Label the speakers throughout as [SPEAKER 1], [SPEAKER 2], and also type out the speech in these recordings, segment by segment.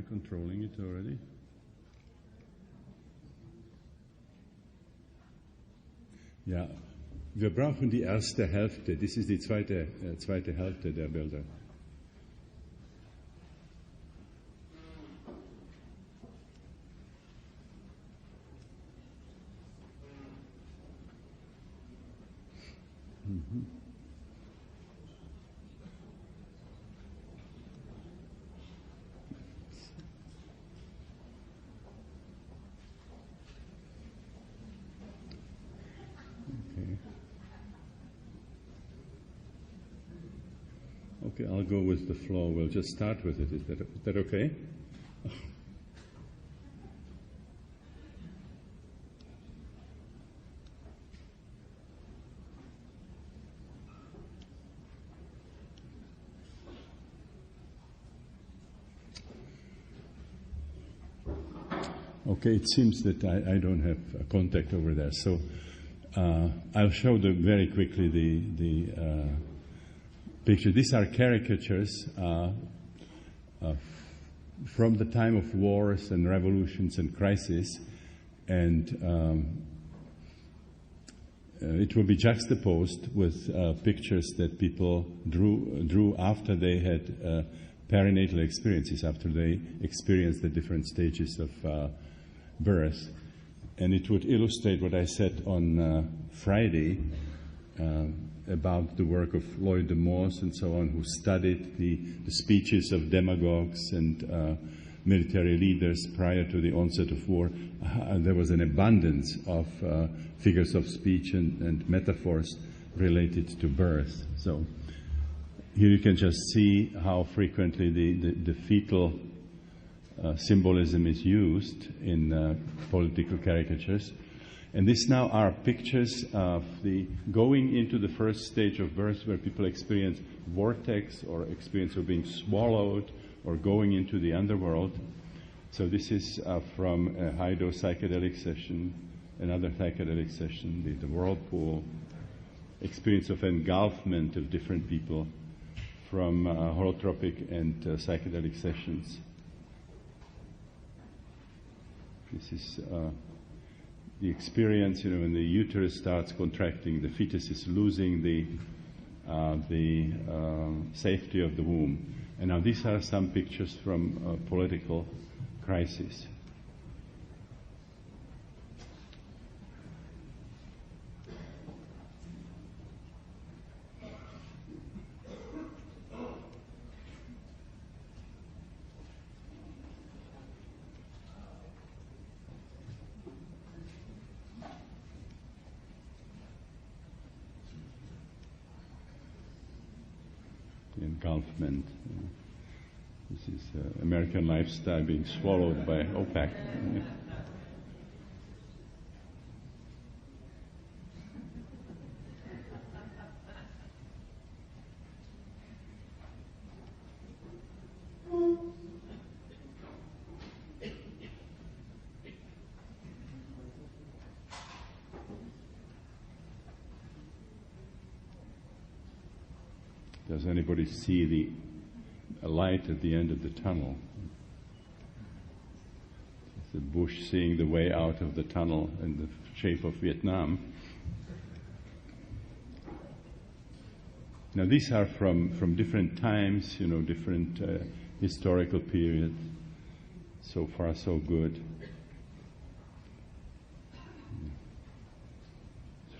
[SPEAKER 1] I controlling it already? Ja, wir brauchen die erste Hälfte. Das ist die zweite Hälfte der Bilder. Mhm. Okay, I'll go with the flow. We'll just start with it. Is that okay? Okay, it seems that I don't have contact over there, so I'll show very quickly the picture. These are caricatures from the time of wars and revolutions and crises, and it will be juxtaposed with pictures that people drew after they had perinatal experiences, after they experienced the different stages of birth. And it would illustrate what I said on Friday about the work of Lloyd de Moss and so on, who studied the speeches of demagogues and military leaders prior to the onset of war. There was an abundance of figures of speech and metaphors related to birth. So here you can just see how frequently the fetal symbolism is used in political caricatures. And these now are pictures of the going into the first stage of birth, where people experience vortex or experience of being swallowed or going into the underworld. So this is from a high-dose psychedelic session, another psychedelic session, the whirlpool, experience of engulfment of different people from holotropic and psychedelic sessions. This is the experience, when the uterus starts contracting, the fetus is losing the safety of the womb. And now these are some pictures from political crisis. Engulfment. This is American lifestyle being swallowed by OPEC. Does anybody see a light at the end of the tunnel? It's the bush seeing the way out of the tunnel in the shape of Vietnam. Now these are from different times, different historical periods. So far, so good.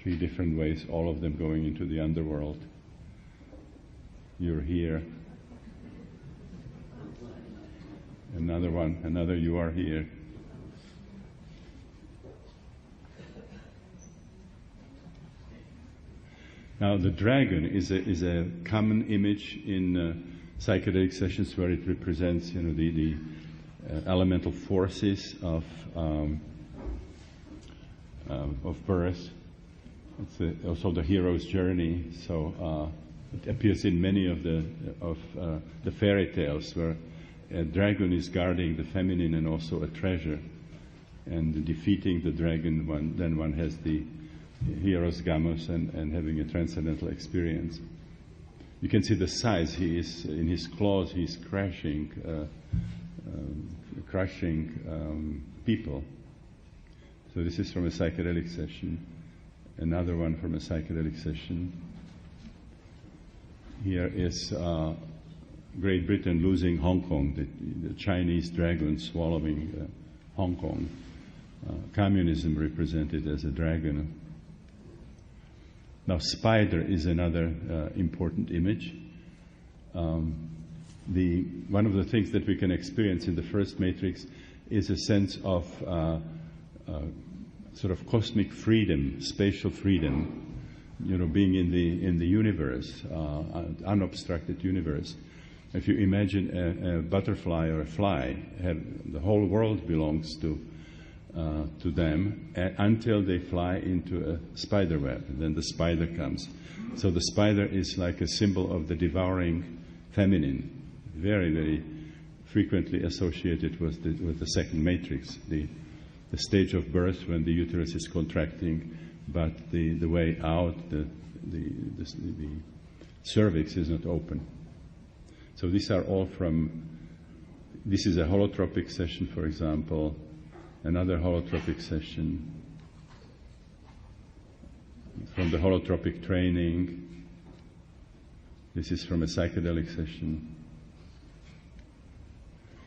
[SPEAKER 1] 3 different ways, all of them going into the underworld. You're here. Another you are here. Now the dragon is a common image in psychedelic sessions, where it represents, the elemental forces of birth. It's also the hero's journey. So it appears in many of the fairy tales, where a dragon is guarding the feminine and also a treasure, and defeating the dragon, then one has the hero's gamos and having a transcendental experience. You can see the size. He is in his claws. He's crashing crushing people. So this is from a psychedelic session. Another one from a psychedelic session. Here is Great Britain losing Hong Kong, the Chinese dragon swallowing Hong Kong. Communism represented as a dragon. Now, spider is another important image. One of the things that we can experience in the first matrix is a sense of sort of cosmic freedom, spatial freedom, being in the universe, unobstructed universe. If you imagine a butterfly or a fly, the whole world belongs to them until they fly into a spider web. And then the spider comes. So the spider is like a symbol of the devouring feminine, very, very frequently associated with the second matrix, the stage of birth when the uterus is contracting, but the way out, the cervix is not open. So these are all this is a holotropic session, for example, another holotropic session from the holotropic training. This is from a psychedelic session.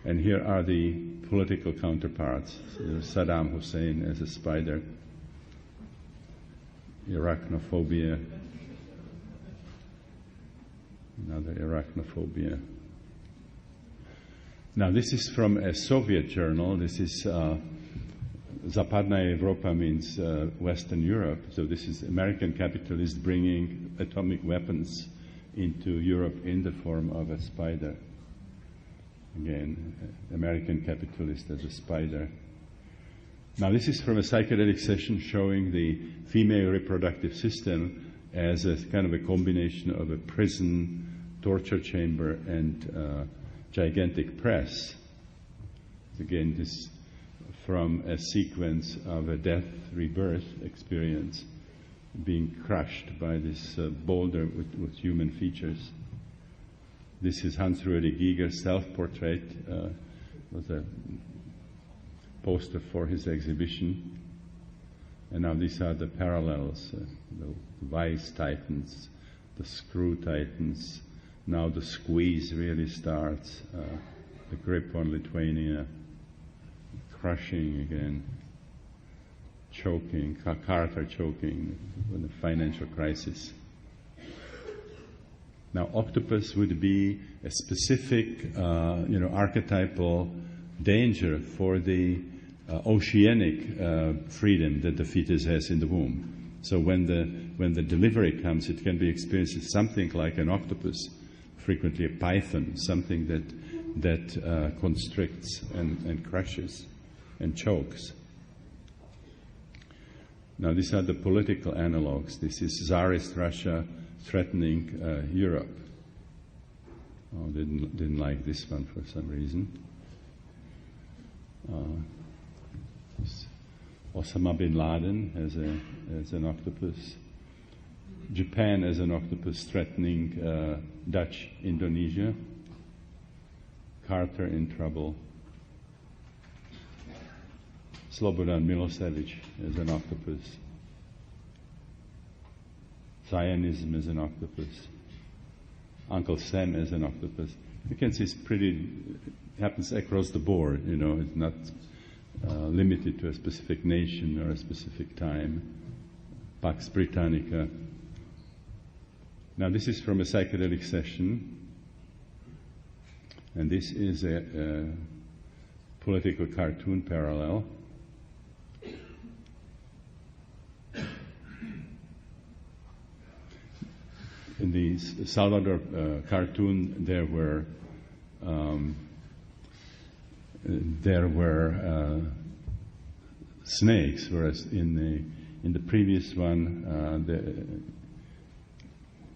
[SPEAKER 1] And here are the political counterparts. Saddam Hussein as a spider, arachnophobia, another arachnophobia. Now this is from a Soviet journal. This is Zapadnaya Europa, means Western Europe. So this is American capitalists bringing atomic weapons into Europe in the form of a spider. Again, American capitalist as a spider. Now this is from a psychedelic session showing the female reproductive system as a kind of a combination of a prison, torture chamber, and gigantic press. Again, this from a sequence of a death rebirth experience, being crushed by this boulder with human features. This is Hans-Ruedi Giger's self-portrait, was a poster for his exhibition. And now these are the parallels, the vice titans, the screw titans. Now the squeeze really starts, the grip on Lithuania, crushing again, choking, Carter choking with the financial crisis. Now, octopus would be a specific, archetypal danger for the oceanic freedom that the fetus has in the womb. So when the delivery comes, it can be experienced as something like an octopus, frequently a python, something that constricts and crushes and chokes. Now, these are the political analogs. This is Tsarist Russia threatening Europe. Oh, didn't like this one for some reason. Osama bin Laden as an octopus. Japan as an octopus threatening Dutch Indonesia. Carter in trouble. Slobodan Milosevic as an octopus. Zionism as an octopus. Uncle Sam as an octopus. You can see it's happens across the board, it's not limited to a specific nation or a specific time. Pax Britannica. Now this is from a psychedelic session, and this is a political cartoon parallel. In the Salvador cartoon, there were snakes, whereas in the previous one,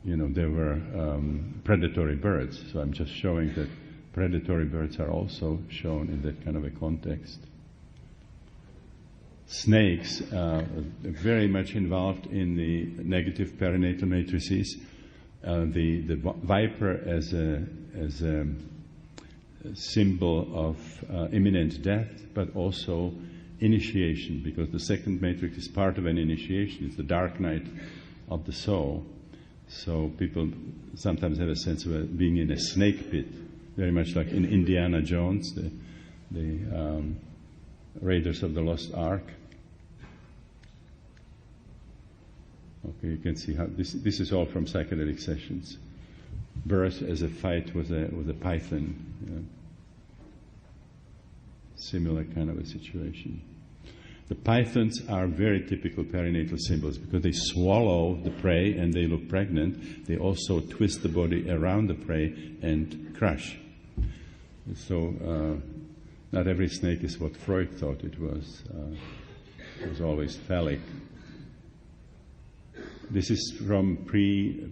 [SPEAKER 1] there were predatory birds. So I'm just showing that predatory birds are also shown in that kind of a context. Snakes are very much involved in the negative perinatal matrices. The viper as a symbol of imminent death, but also initiation, because the second matrix is part of an initiation. It's the dark night of the soul. So people sometimes have a sense of being in a snake pit, very much like in Indiana Jones, the Raiders of the Lost Ark. Okay, you can see how this is all from psychedelic sessions. Birth as a fight with a python. You know. Similar kind of a situation. The pythons are very typical perinatal symbols because they swallow the prey and they look pregnant. They also twist the body around the prey and crush. So not every snake is what Freud thought it was. It was always phallic. This is from pre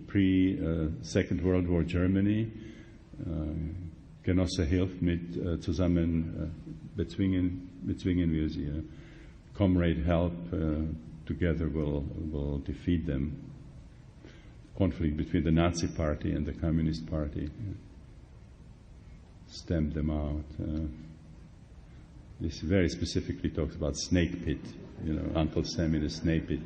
[SPEAKER 1] Second World War Germany. Genosse hilft mit zusammen bezwingen wir sie. Comrade help, together will defeat them. Conflict between the Nazi Party and the Communist Party. Stamp them out. This very specifically talks about snake pit. You know, Uncle Sam in a snake pit.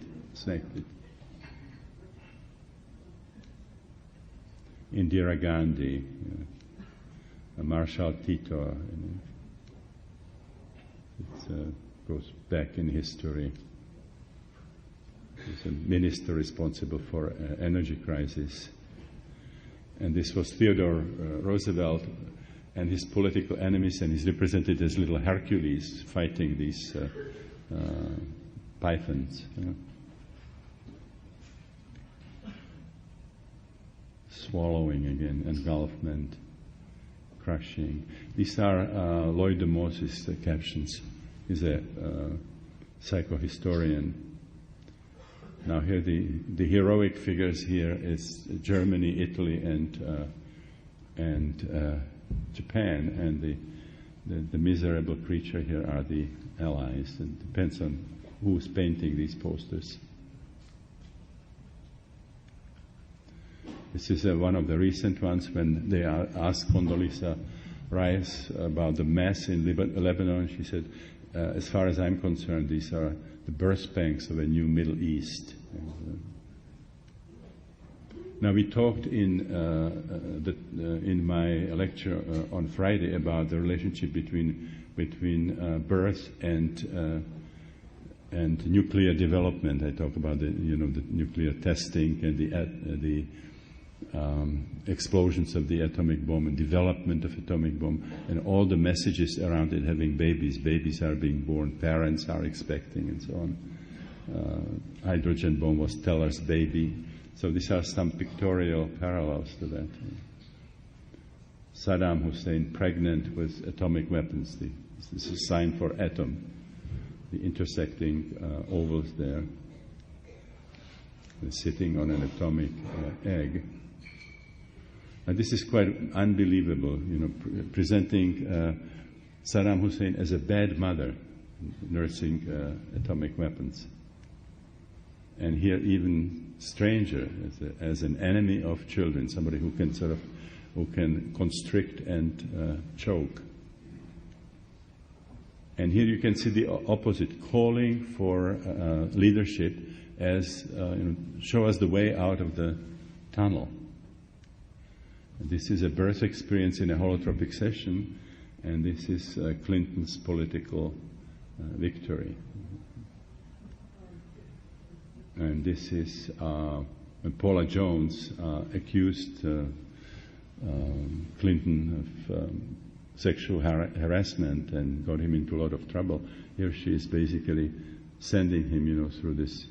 [SPEAKER 1] Indira Gandhi, Marshal Tito. It goes back in history. He's a minister responsible for energy crisis. And this was Theodore Roosevelt and his political enemies, and he's represented as little Hercules fighting these pythons. Swallowing again, engulfment, crushing. These are Lloyd de Moses' captions. He's a psychohistorian. Now here the heroic figures here is Germany, Italy, and Japan, and the miserable creature here are the Allies. It depends on who's painting these posters. This is one of the recent ones when they asked Condoleezza Rice about the mess in Lebanon. She said, as far as I'm concerned, these are the birth pangs of a new Middle East. Now we talked in my lecture on Friday about the relationship between birth and nuclear development. I talk about the nuclear testing and the explosions of the atomic bomb and development of atomic bomb and all the messages around it having babies. Babies are being born, parents are expecting, and so on. Hydrogen bomb was Teller's baby. So these are some pictorial parallels to that. Saddam Hussein pregnant with atomic weapons. This is a sign for atom. The intersecting ovals there. They're sitting on an atomic egg. And this is quite unbelievable, presenting Saddam Hussein as a bad mother, nursing atomic weapons. And here even stranger, as an enemy of children, somebody who can constrict and choke. And here you can see the opposite, calling for leadership as, show us the way out of the tunnel. This is a birth experience in a holotropic session, and this is Clinton's political victory. And this is when Paula Jones accused Clinton of sexual harassment and got him into a lot of trouble. Here she is basically sending him, through this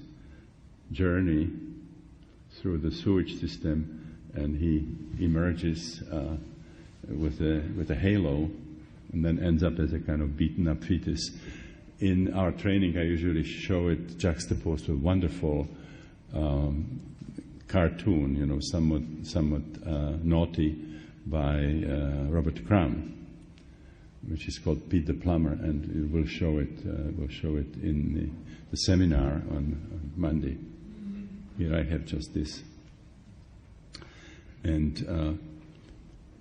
[SPEAKER 1] journey, through the sewage system, and he emerges with a halo, and then ends up as a kind of beaten-up fetus. In our training, I usually show it juxtaposed to a wonderful cartoon, somewhat naughty, by Robert Crumb, which is called Pete the Plumber, and we'll show it in the seminar on Monday. Here I have just this. And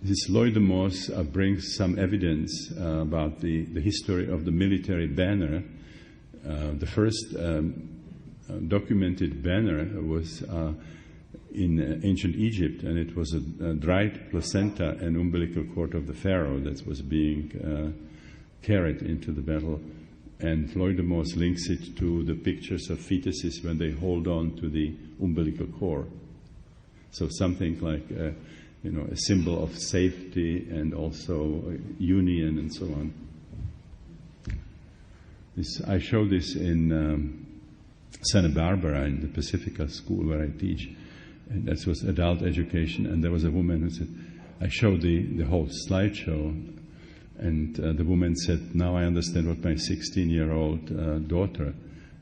[SPEAKER 1] This Loidomos brings some evidence about the history of the military banner. The first documented banner was in ancient Egypt, and it was a dried placenta and umbilical cord of the pharaoh that was being carried into the battle. And Loidomos links it to the pictures of fetuses when they hold on to the umbilical cord. So something like a symbol of safety and also union and so on. I show this in Santa Barbara in the Pacifica school where I teach, and that was adult education. And there was a woman who said, I showed the whole slideshow, and the woman said, now I understand what my 16-year-old daughter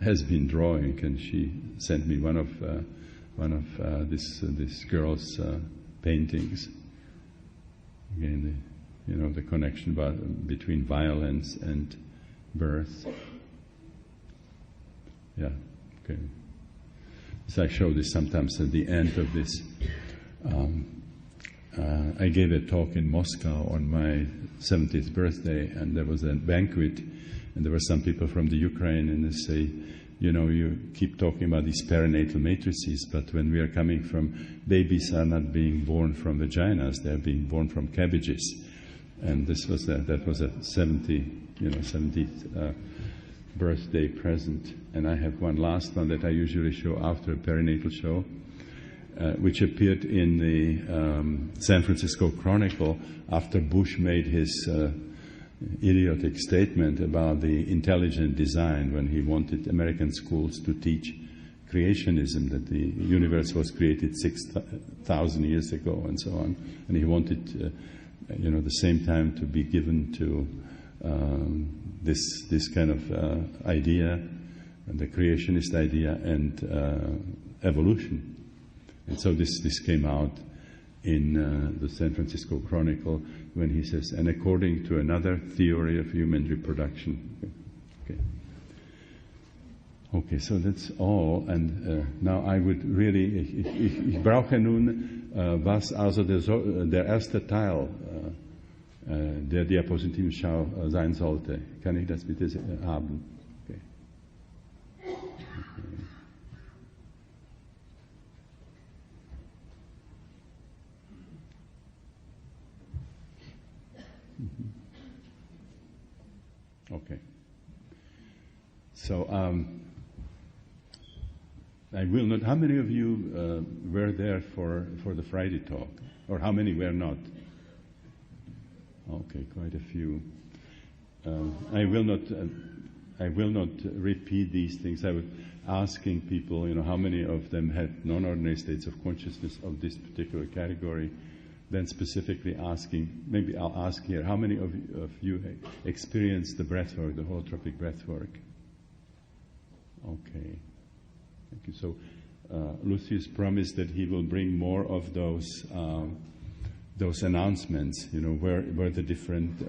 [SPEAKER 1] has been drawing, and she sent me one of this girl's paintings. Again, the connection between violence and birth. Yeah, okay. So I show this sometimes at the end of this. I gave a talk in Moscow on my 70th birthday, and there was a banquet, and there were some people from the Ukraine, and they say, you keep talking about these perinatal matrices, but when we are coming from, babies are not being born from vaginas, they are being born from cabbages. And this was that was a 70th birthday present. And I have one last one that I usually show after a perinatal show, which appeared in the San Francisco Chronicle after Bush made his idiotic statement about the intelligent design, when he wanted American schools to teach creationism, that the universe was created 6,000 years ago and so on. And he wanted, the same time to be given to this kind of idea, the creationist idea, and evolution. And so this came out in the San Francisco Chronicle when he says, and according to another theory of human reproduction. Okay, so that's all. And now I would really, ich brauche nun, was also der erste Teil der Diapositivenschau sein sollte. Kann ich das bitte haben? Okay. Okay. So I will not. How many of you were there for the Friday talk, or how many were not? Okay, quite a few. I will not repeat these things. I was asking people, how many of them had non-ordinary states of consciousness of this particular category. Then specifically asking, maybe I'll ask here, how many of you experienced the breathwork, the holotropic breathwork? Okay, thank you. So Lucius promised that he will bring more of those announcements, where the different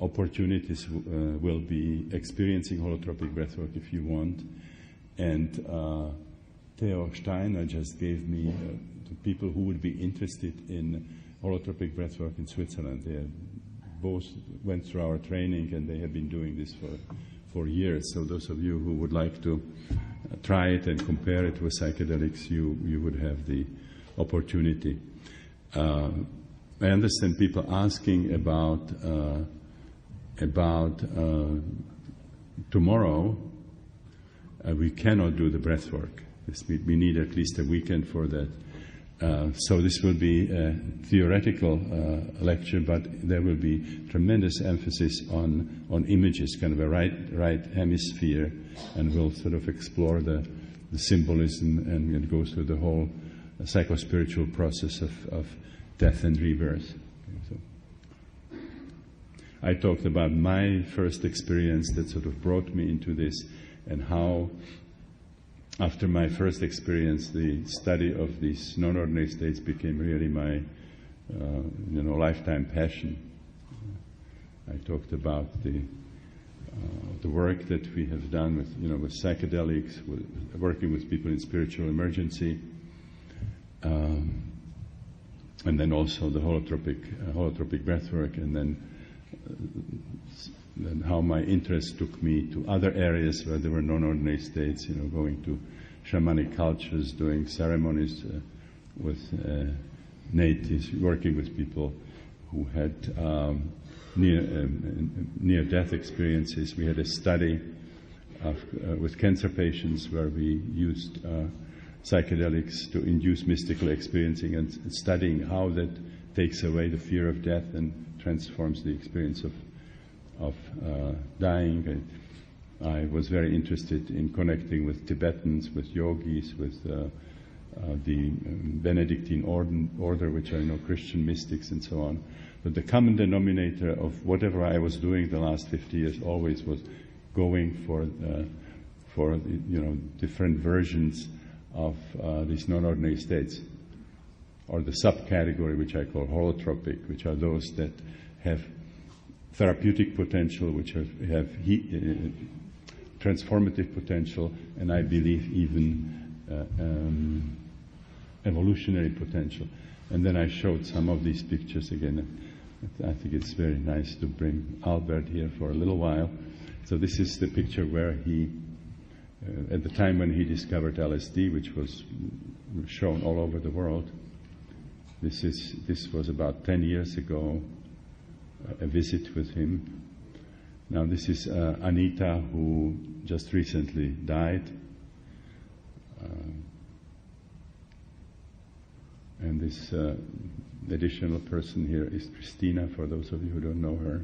[SPEAKER 1] opportunities will be experiencing holotropic breathwork if you want. And Theo Steiner just gave me the people who would be interested in holotropic breathwork in Switzerland. They both went through our training, and they have been doing this for years. So those of you who would like to try it and compare it with psychedelics, you would have the opportunity. I understand people asking about tomorrow. We cannot do the breath work. We need at least a weekend for that. So this will be a theoretical lecture, but there will be tremendous emphasis on images, kind of a right hemisphere, and we'll sort of explore the symbolism and go through the whole psychospiritual process of death and rebirth. So I talked about my first experience that sort of brought me into this, and how after my first experience, the study of these non-ordinary states became really my lifetime passion. I talked about the work that we have done with psychedelics, working with people in spiritual emergency. and then also the holotropic breathwork, and then how my interest took me to other areas where there were non-ordinary states, going to shamanic cultures, doing ceremonies with natives, working with people who had near-death experiences. We had a study with cancer patients where we used psychedelics to induce mystical experiencing, and studying how that takes away the fear of death and transforms the experience of dying. I was very interested in connecting with Tibetans, with yogis, with the Benedictine order, which are Christian mystics and so on. But the common denominator of whatever I was doing the last 50 years always was going for different versions of these non-ordinary states, or the subcategory which I call holotropic, which are those that have therapeutic potential, which have transformative potential, and I believe even evolutionary potential. And then I showed some of these pictures again. I think it's very nice to bring Albert here for a little while. So this is the picture where he, at the time when he discovered LSD, which was shown all over the world. This was about 10 years ago, a visit with him. Now this is Anita, who just recently died. And this additional person here is Christina, for those of you who don't know her.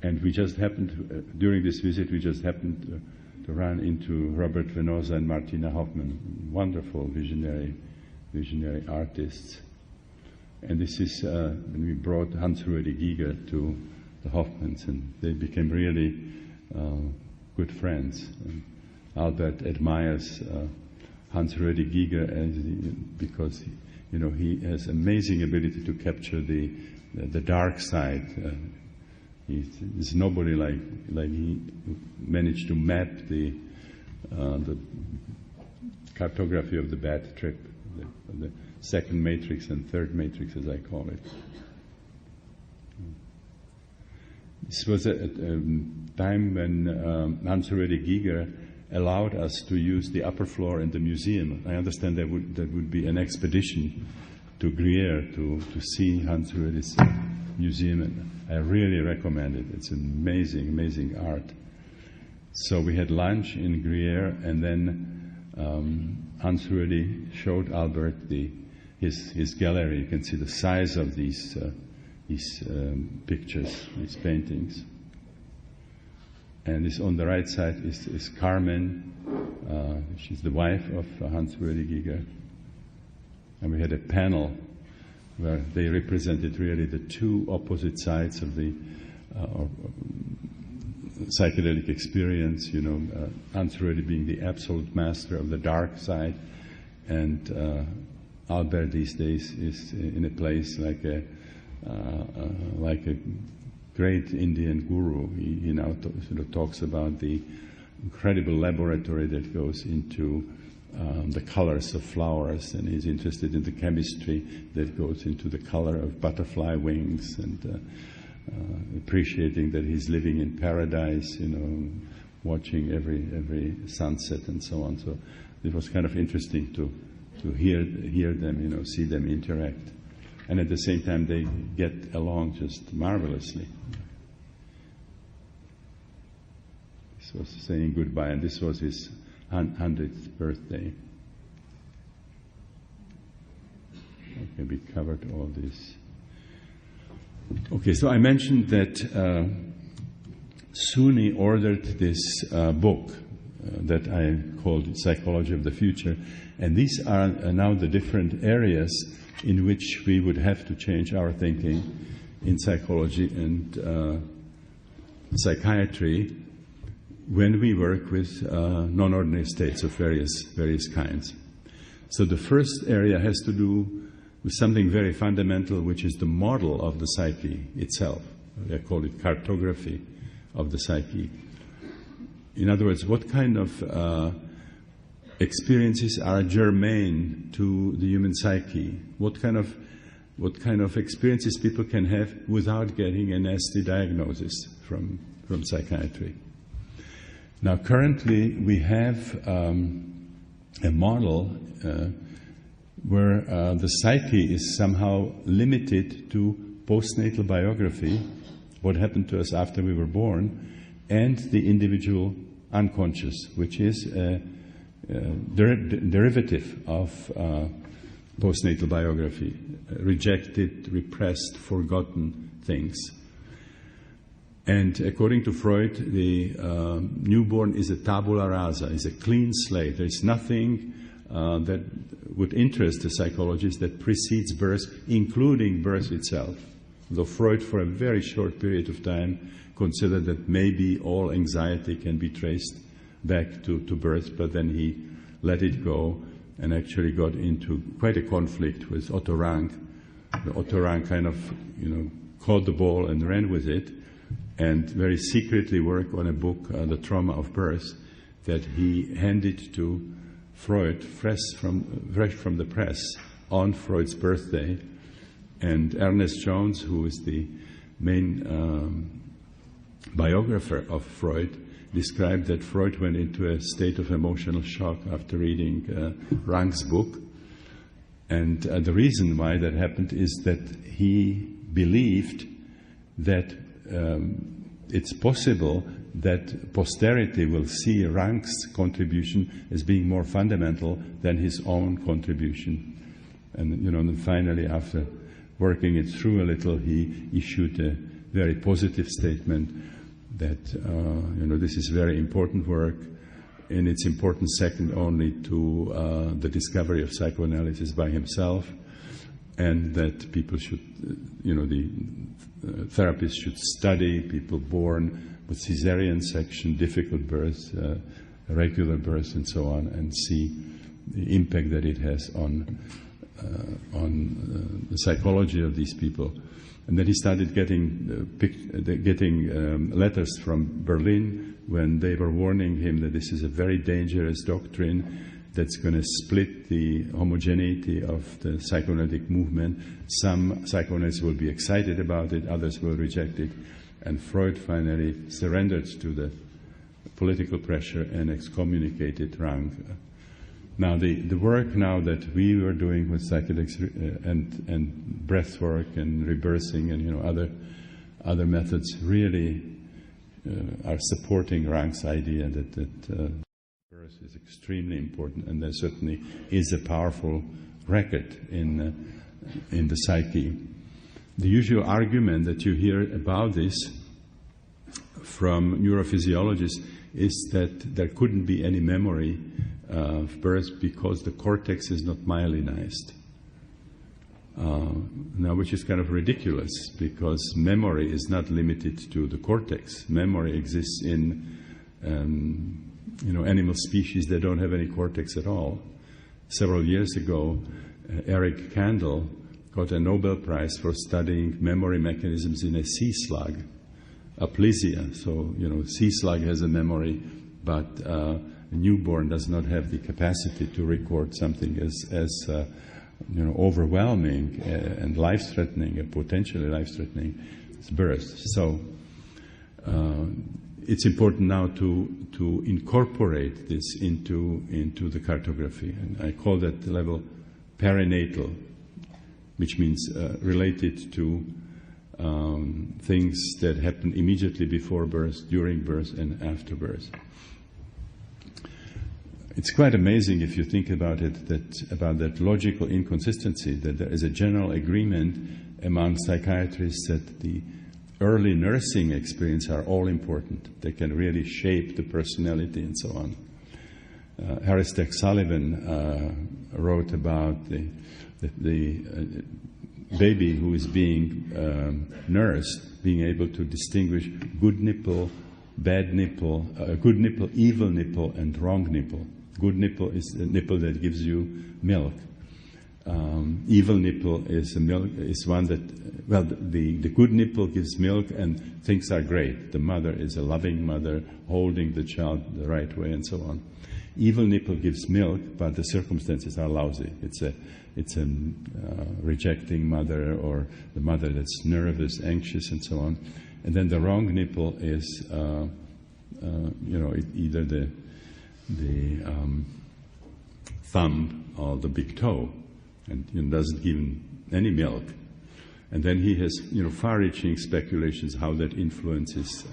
[SPEAKER 1] And we just happened, during this visit, to run into Robert Venosa and Martina Hoffman, wonderful visionary artists. And this is when we brought Hans-Ruedi Giger to the Hoffmans, and they became really good friends. And Albert admires Hans-Ruedi Giger because he has amazing ability to capture the dark side. There's nobody like he managed to map the cartography of the bad trip, the second matrix and third matrix, as I call it. This was a time when Hans-Ruedi Giger allowed us to use the upper floor in the museum. I understand that would be an expedition to Gruyere to see Hans-Ruedi's museum, and I really recommend it. It's amazing, amazing art. So we had lunch in Gruyere, and then Hans-Ruedi showed Albert his gallery. You can see the size of these pictures, these paintings. And this on the right side is Carmen. She's the wife of Hans-Ruedi Giger. And we had a panel where they represented really the two opposite sides of the psychedelic experience. Hans-Ruedi being the absolute master of the dark side, and Albert these days is in a place like a great Indian guru. He now talks about the incredible laboratory that goes into the colors of flowers, and he's interested in the chemistry that goes into the color of butterfly wings, and appreciating that he's living in paradise, watching every sunset and so on. So it was kind of interesting to hear them, see them interact. And at the same time, they get along just marvelously. This was saying goodbye, and this was his 100th birthday. Okay, we covered all this. Okay, so I mentioned that Suni ordered this book that I called Psychology of the Future, and these are now the different areas in which we would have to change our thinking in psychology and psychiatry when we work with non-ordinary states of various kinds. So the first area has to do with something very fundamental, which is the model of the psyche itself. I call it cartography of the psyche. In other words, what kind of experiences are germane to the human psyche, what kind of experiences people can have without getting a nasty diagnosis from psychiatry. Now, currently we have a model where the psyche is somehow limited to postnatal biography, what happened to us after we were born, and the individual unconscious, which is a derivative of postnatal biography, rejected, repressed, forgotten things. And according to Freud, the newborn is a tabula rasa, is a clean slate. There's nothing that would interest a psychologist that precedes birth, including birth itself. Though Freud, for a very short period of time, considered that maybe all anxiety can be traced back to birth, but then he let it go and actually got into quite a conflict with Otto Rank. Otto Rank kind of, caught the ball and ran with it, and very secretly worked on a book, The Trauma of Birth, that he handed to Freud fresh from the press on Freud's birthday. And Ernest Jones, who is the main biographer of Freud, described that Freud went into a state of emotional shock after reading Rank's book. And the reason why that happened is that he believed that it's possible that posterity will see Rank's contribution as being more fundamental than his own contribution. And, then finally, after working it through a little, he issued a very positive statement that, this is very important work, and it's important second only to the discovery of psychoanalysis by himself, and that people should, the therapists should study people born with cesarean section, difficult births, regular births, and so on, and see the impact that it has on the psychology of these people. And then he started getting letters from Berlin when they were warning him that this is a very dangerous doctrine that's going to split the homogeneity of the psychoanalytic movement. Some psychoanalysts will be excited about it, others will reject it. And Freud finally surrendered to the political pressure and excommunicated Rank. Now, the work now that we were doing with psychedelics and breath work and rebirthing and other methods really are supporting Rank's idea that birth is extremely important, and there certainly is a powerful record in the psyche. The usual argument that you hear about this from neurophysiologists is that there couldn't be any memory of birth because the cortex is not myelinized. Now, which is kind of ridiculous, because memory is not limited to the cortex. Memory exists in animal species that don't have any cortex at all. Several years ago, Eric Kandel got a Nobel Prize for studying memory mechanisms in a sea slug, Aplysia. So, sea slug has a memory, but a newborn does not have the capacity to record something as overwhelming and life-threatening, and potentially life-threatening as birth. So it's important now to incorporate this into the cartography, and I call that level perinatal, which means related to things that happen immediately before birth, during birth, and after birth. It's quite amazing if you think about it, about that logical inconsistency, that there is a general agreement among psychiatrists that the early nursing experience are all important. They can really shape the personality and so on. Harris Tex Sullivan wrote about the baby who is being nursed, being able to distinguish good nipple, bad nipple, good nipple, evil nipple, and wrong nipple. Good nipple is the nipple that gives you milk. Evil nipple is one that, the good nipple gives milk and things are great. The mother is a loving mother, holding the child the right way and so on. Evil nipple gives milk, but the circumstances are lousy. It's a rejecting mother, or the mother that's nervous, anxious, and so on. And then the wrong nipple is, either the thumb or the big toe, and doesn't give any milk. And then he has, far-reaching speculations how that influences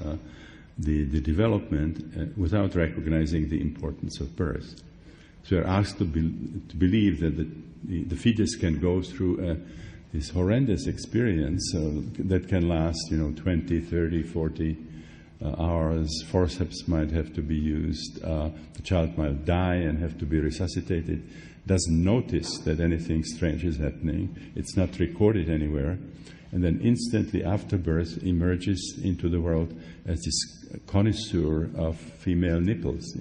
[SPEAKER 1] the development without recognizing the importance of birth. So we are asked to believe that the fetus can go through this horrendous experience that can last, 20, 30, 40 hours. Forceps might have to be used. The child might die and have to be resuscitated. Doesn't notice that anything strange is happening. It's not recorded anywhere. And then instantly after birth emerges into the world as this connoisseur of female nipples.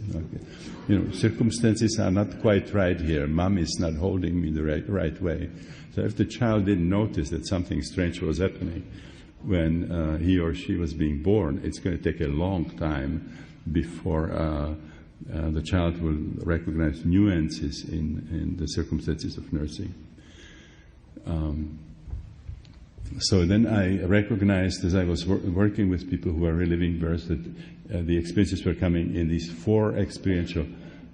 [SPEAKER 1] Circumstances are not quite right here. Mom is not holding me the right way. So if the child didn't notice that something strange was happening when he or she was being born, it's going to take a long time before the child will recognize nuances in the circumstances of nursing. So then I recognized, as I was working with people who are reliving birth, that the experiences were coming in these 4 experiential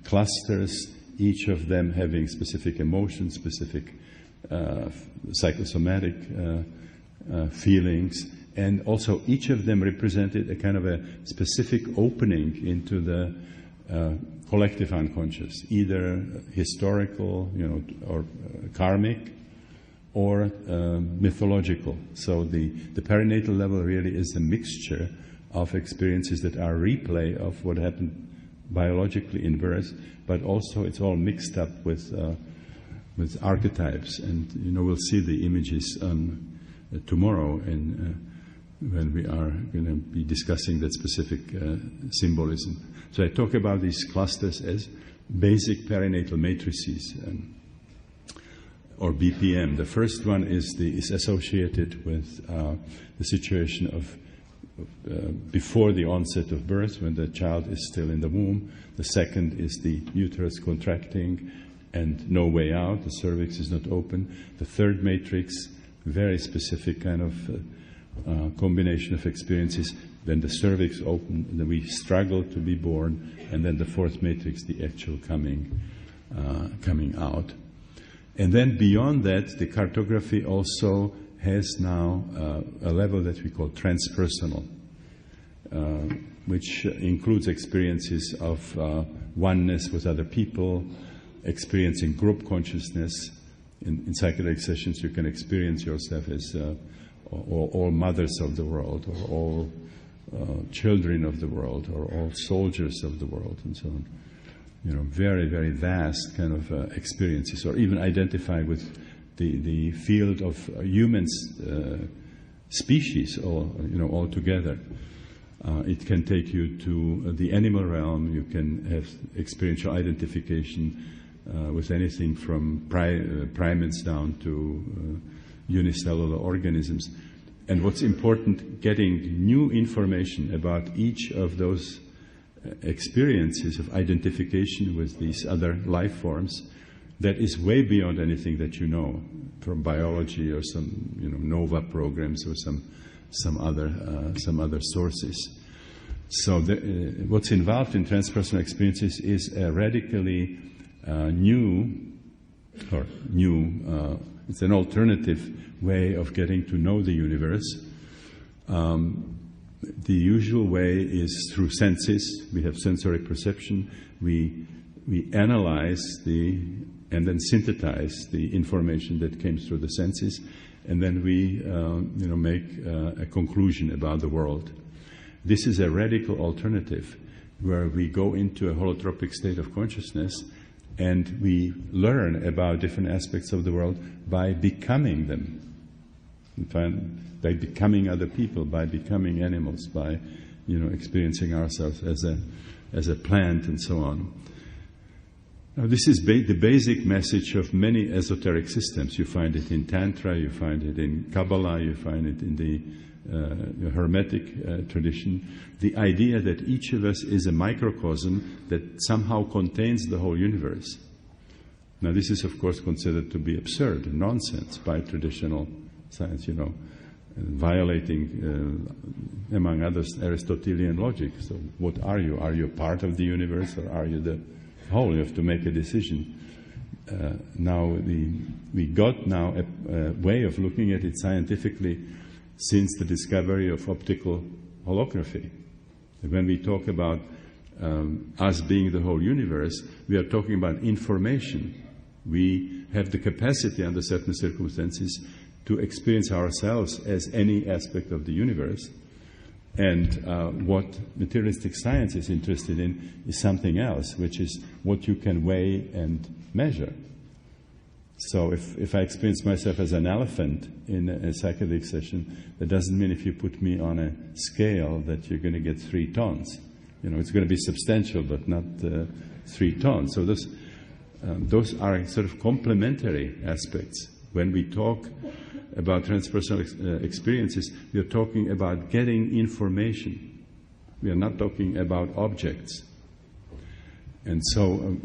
[SPEAKER 1] clusters, each of them having specific emotions, specific psychosomatic feelings, and also each of them represented a kind of a specific opening into the collective unconscious, either historical, or karmic, or mythological. So the perinatal level really is a mixture of experiences that are replay of what happened biologically in birth, but also it's all mixed up with archetypes. And we'll see the images tomorrow, and when we are going to be discussing that specific symbolism. So I talk about these clusters as basic perinatal matrices, or BPM. The first one is associated with the situation of before the onset of birth, when the child is still in the womb. The second is the uterus contracting and no way out. The cervix is not open. The third matrix, very specific kind of combination of experiences. Then the cervix open, and then we struggle to be born. And then the fourth matrix, the actual coming out. And then beyond that, the cartography also has now a level that we call transpersonal, which includes experiences of oneness with other people, experiencing group consciousness. In psychedelic sessions, you can experience yourself as all mothers of the world, or all children of the world, or all soldiers of the world, and so on. Very, very vast kind of experiences, or even identify with the field of human species, all together. It can take you to the animal realm. You can have experiential identification with anything from primates down to unicellular organisms. And what's important, getting new information about each of those experiences of identification with these other life forms that is way beyond anything that you know from biology or some NOVA programs or some other sources. So what's involved in transpersonal experiences is a radically it's an alternative way of getting to know the universe. The usual way is through senses. We have sensory perception. We analyze and then synthesize the information that came through the senses, and then we make a conclusion about the world. This is a radical alternative where we go into a holotropic state of consciousness and we learn about different aspects of the world by becoming them. By becoming other people, by becoming animals, by experiencing ourselves as a plant, and so on. Now, this is the basic message of many esoteric systems. You find it in Tantra, you find it in Kabbalah, you find it in the Hermetic tradition, the idea that each of us is a microcosm that somehow contains the whole universe. Now, this is, of course, considered to be absurd, nonsense by traditional science, violating, among others, Aristotelian logic. So what are you? Are you a part of the universe, or are you the whole? You have to make a decision. Now, we got now a way of looking at it scientifically since the discovery of optical holography. When we talk about us being the whole universe, we are talking about information. We have the capacity under certain circumstances to experience ourselves as any aspect of the universe. And what materialistic science is interested in is something else, which is what you can weigh and measure. So if I experience myself as an elephant in a psychedelic session, that doesn't mean if you put me on a scale that you're going to get 3 tons. It's going to be substantial, but not 3 tons. So those are sort of complementary aspects. When we talk about transpersonal experiences, we are talking about getting information. We are not talking about objects. And so,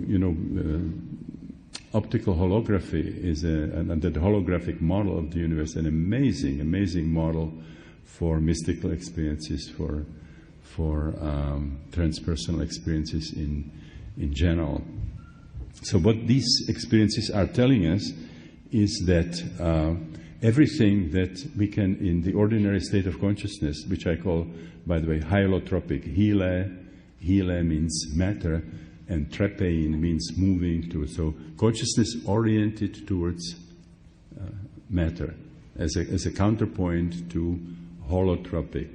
[SPEAKER 1] optical holography is and the holographic model of the universe, an amazing, amazing model for mystical experiences, for transpersonal experiences in general. So what these experiences are telling us is that everything that we can, in the ordinary state of consciousness, which I call, by the way, holotropic. Hyle means matter, and trepein means moving to. So consciousness oriented towards matter as a counterpoint to holotropic,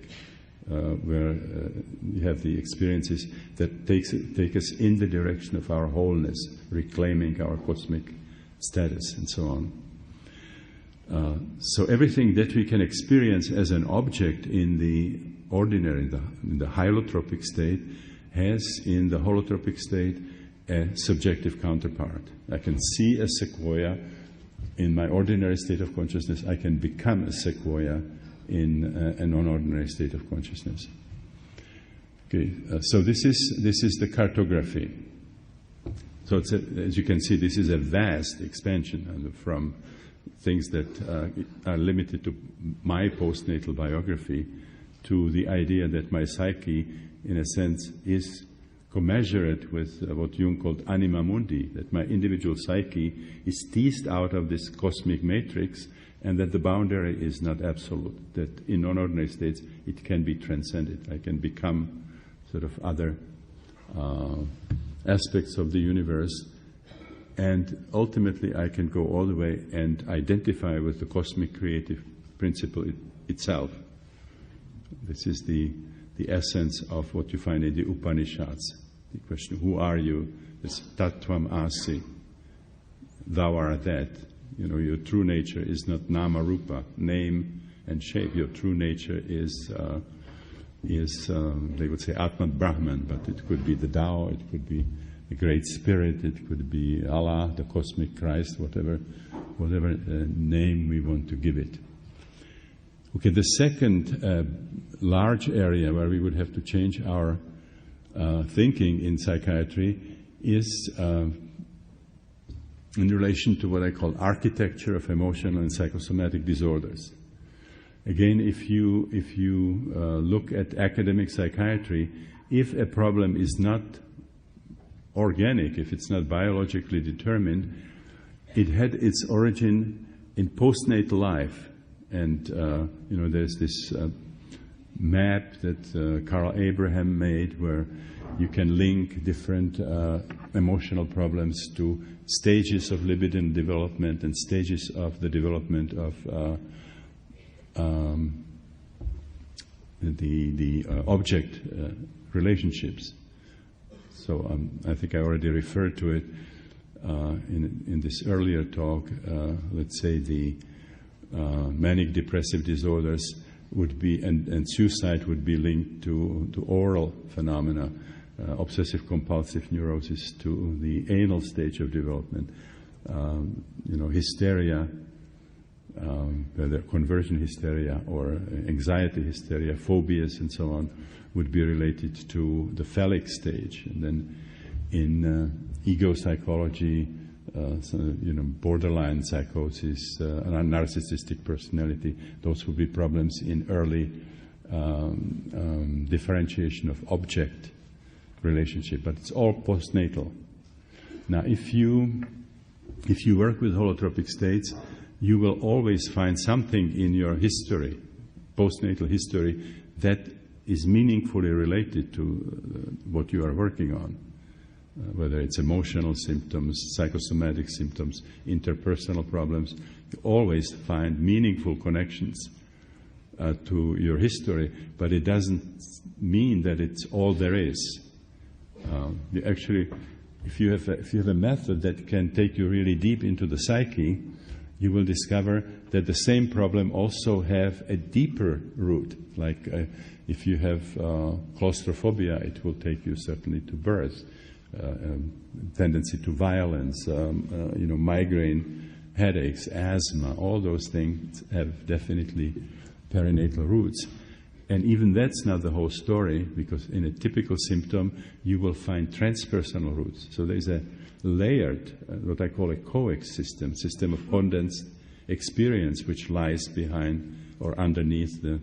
[SPEAKER 1] where you have the experiences that take us in the direction of our wholeness, reclaiming our cosmic status, and so on. So everything that we can experience as an object in the ordinary, in the holotropic state, has in the holotropic state a subjective counterpart. I can see a sequoia in my ordinary state of consciousness. I can become a sequoia in a non-ordinary state of consciousness. Okay, so this is the cartography. So as you can see, this is a vast expansion from things that are limited to my postnatal biography to the idea that my psyche, in a sense, is commensurate with what Jung called anima mundi, that my individual psyche is teased out of this cosmic matrix, and that the boundary is not absolute, that in non-ordinary states it can be transcended. I can become sort of other aspects of the universe, and ultimately I can go all the way and identify with the cosmic creative principle itself. This is the essence of what you find in the Upanishads. The question, who are you? It's tattvam asi. Thou art that. Your true nature is not nama rupa, name and shape. Your true nature is they would say Atman Brahman, but it could be the Tao, it could be the Great Spirit, it could be Allah, the cosmic Christ, whatever name we want to give it. Okay, the second large area where we would have to change our thinking in psychiatry is in relation to what I call architecture of emotional and psychosomatic disorders. Again, if you look at academic psychiatry, if a problem is not organic, if it's not biologically determined, it had its origin in postnatal life. And there's this map that Carl Abraham made where you can link different emotional problems to stages of libidinal development and stages of the development of the object relationships. So I think I already referred to it in this earlier talk. Let's say the manic depressive disorders would be, and suicide would be linked to oral phenomena, obsessive compulsive neurosis to the anal stage of development, hysteria whether conversion hysteria or anxiety hysteria, phobias and so on, would be related to the phallic stage. And then in ego psychology, borderline psychosis, narcissistic personality, those would be problems in early differentiation of object relationship. But it's all postnatal. Now, if you work with holotropic states, you will always find something in your history, postnatal history, that is meaningfully related to what you are working on, whether it's emotional symptoms, psychosomatic symptoms, interpersonal problems. You always find meaningful connections to your history, but it doesn't mean that it's all there is. Actually, if you have a method that can take you really deep into the psyche, you will discover that the same problem also have a deeper root. Like if you have claustrophobia, it will take you certainly to birth, tendency to violence, migraine, headaches, asthma. All those things have definitely perinatal roots. And even that's not the whole story, because in a typical symptom, you will find transpersonal roots. So there's a layered, what I call a coex system of condensed experience, which lies behind or underneath the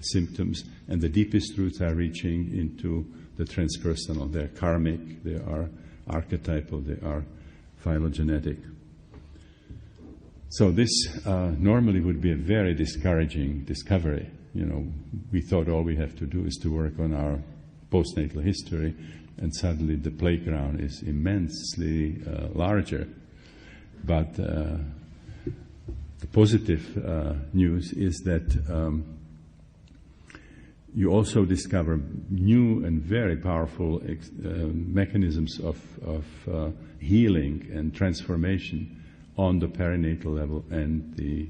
[SPEAKER 1] symptoms. And the deepest roots are reaching into the transpersonal. They're karmic, they are archetypal, they are phylogenetic. So this normally would be a very discouraging discovery. We thought all we have to do is to work on our postnatal history, and suddenly the playground is immensely larger. But the positive news is that you also discover new and very powerful mechanisms of healing and transformation on the perinatal level and the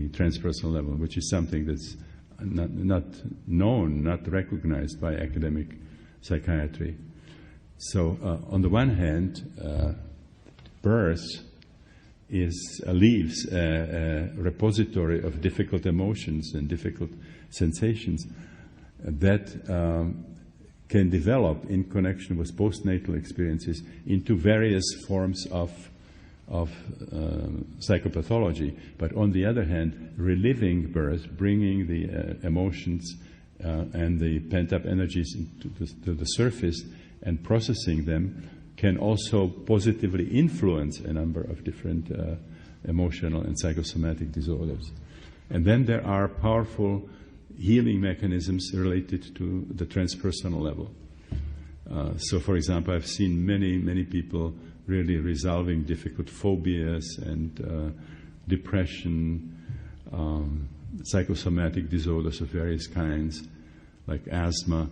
[SPEAKER 1] transpersonal level, which is something that's not known, not recognized by academic psychiatry. So on the one hand, birth leaves a repository of difficult emotions and difficult sensations that can develop in connection with postnatal experiences into various forms of psychopathology. But on the other hand, reliving birth, bringing the emotions and the pent-up energies to the surface and processing them, can also positively influence a number of different emotional and psychosomatic disorders. And then there are powerful healing mechanisms related to the transpersonal level. So, for example, I've seen many people really resolving difficult phobias and depression, psychosomatic disorders of various kinds, like asthma,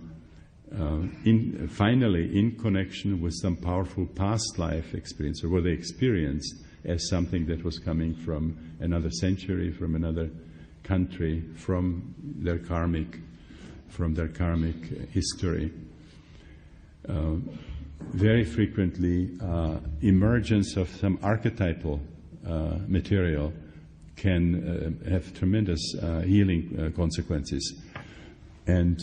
[SPEAKER 1] finally in connection with some powerful past life experience, or what they experienced as something that was coming from another century, from another country, from their karmic history. Very frequently, emergence of some archetypal material can have tremendous healing consequences. And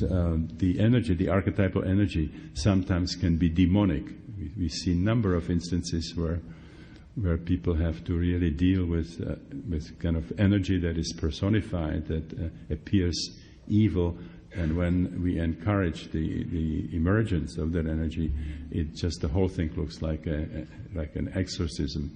[SPEAKER 1] the archetypal energy, sometimes can be demonic. We see a number of instances where people have to really deal with kind of energy that is personified, that appears evil. And when we encourage the emergence of that energy, the whole thing looks like an exorcism.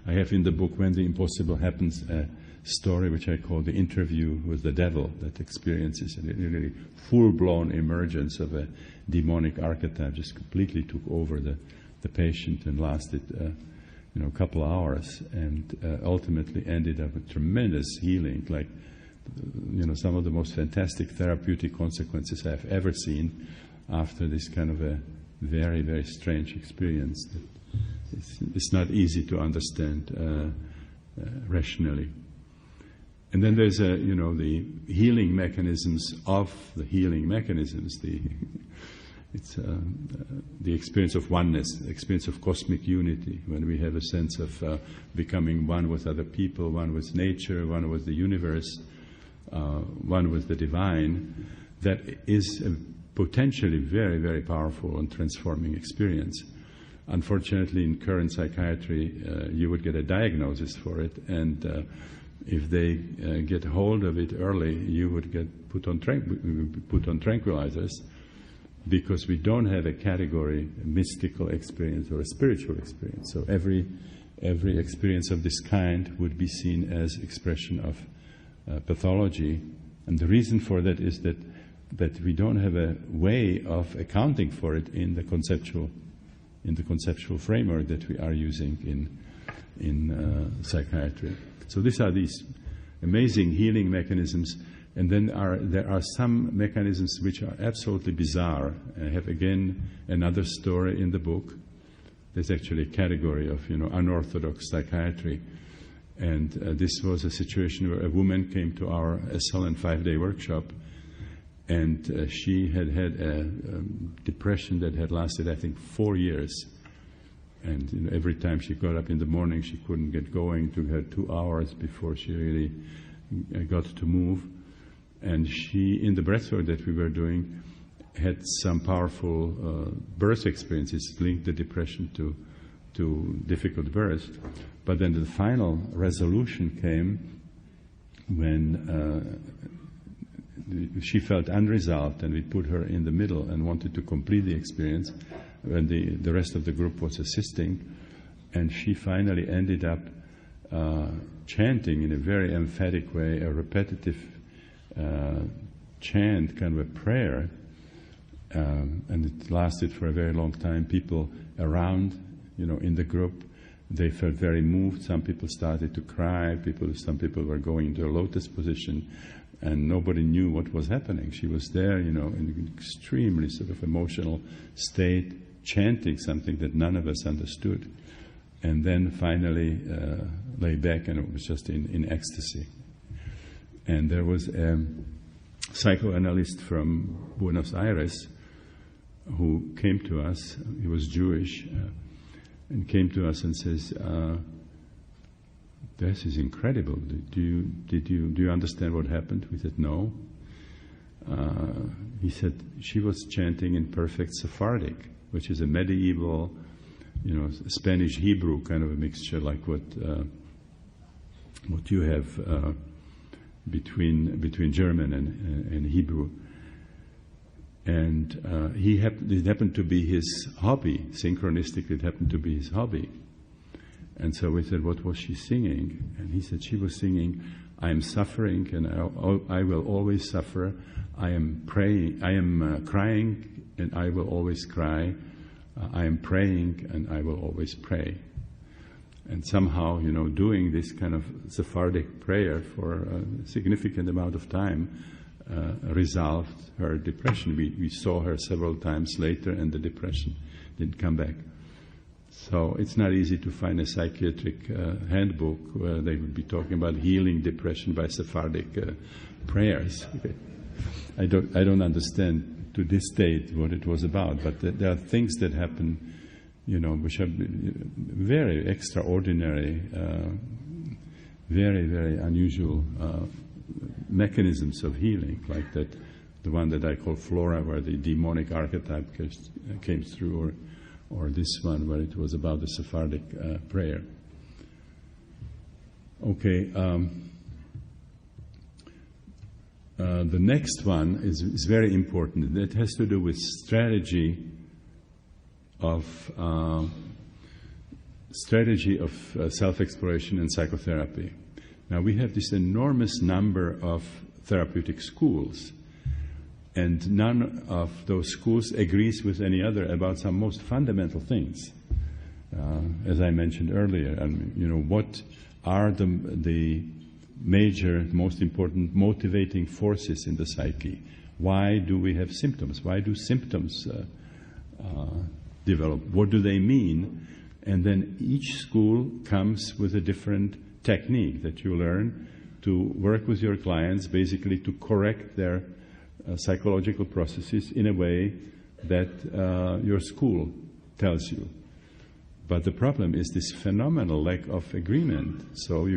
[SPEAKER 1] I have in the book When the Impossible Happens a story which I call The Interview with the Devil, that experiences a really full-blown emergence of a demonic archetype, just completely took over the patient and lasted a couple of hours, and ultimately ended up with tremendous healing, like some of the most fantastic therapeutic consequences I've ever seen after this kind of a very, very strange experience. It's not easy to understand rationally. And then there's the healing mechanisms of the healing mechanisms. It's the experience of oneness, the experience of cosmic unity, when we have a sense of becoming one with other people, one with nature, one with the universe, one with the divine. That is a potentially very, very powerful and transforming experience. Unfortunately, in current psychiatry, you would get a diagnosis for it, and if they get hold of it early, you would get put on tranquilizers, because we don't have a category, a mystical experience or a spiritual experience. So every experience of this kind would be seen as expression of pathology, and the reason for that is that we don't have a way of accounting for it in the conceptual framework that we are using in psychiatry. So these are these amazing healing mechanisms. And then there are some mechanisms which are absolutely bizarre. I have again another story in the book. There's actually a category of unorthodox psychiatry, and this was a situation where a woman came to our SLN 5-day workshop, and she had a depression that had lasted, I think, 4 years. And every time she got up in the morning, she couldn't get going. It took her 2 hours before she really got to move. And she, in the breathwork that we were doing, had some powerful birth experiences, linked the depression to difficult birth. But then the final resolution came when she felt unresolved, and we put her in the middle and wanted to complete the experience when the rest of the group was assisting. And she finally ended up chanting in a very emphatic way, a repetitive chant, kind of a prayer, and it lasted for a very long time. People around, in the group, they felt very moved. Some people started to cry. Some people were going into a lotus position, and nobody knew what was happening. She was there, in an extremely sort of emotional state, chanting something that none of us understood, and then finally lay back, and it was just in ecstasy. And there was a psychoanalyst from Buenos Aires who came to us. He was Jewish, and came to us and says, "This is incredible. Do you understand what happened?" We said, "No." He said she was chanting in perfect Sephardic, which is a medieval, Spanish Hebrew kind of a mixture, like what you have between German and Hebrew. And it happened to be his hobby. Synchronistically, it happened to be his hobby. And so we said, "What was she singing?" And he said she was singing, "I am suffering, and I will always suffer. I am praying. I am crying, and I will always cry. I am praying, and I will always pray." And somehow, doing this kind of Sephardic prayer for a significant amount of time resolved her depression. We saw her several times later, and the depression didn't come back. So it's not easy to find a psychiatric handbook where they would be talking about healing depression by Sephardic prayers. Okay. I don't understand to this date what it was about, but there are things that happen, which are very extraordinary, very, very unusual mechanisms of healing, like that, the one that I call Flora, where the demonic archetype came through, or this one where it was about the Sephardic prayer. Okay, the next one is very important. It has to do with strategy of self-exploration and psychotherapy. Now, we have this enormous number of therapeutic schools, and none of those schools agrees with any other about some most fundamental things. As I mentioned earlier, what are the major, most important motivating forces in the psyche? Why do we have symptoms? Why do symptoms develop? What do they mean? And then each school comes with a different technique that you learn to work with your clients, basically to correct their psychological processes in a way that your school tells you. But the problem is this phenomenal lack of agreement. So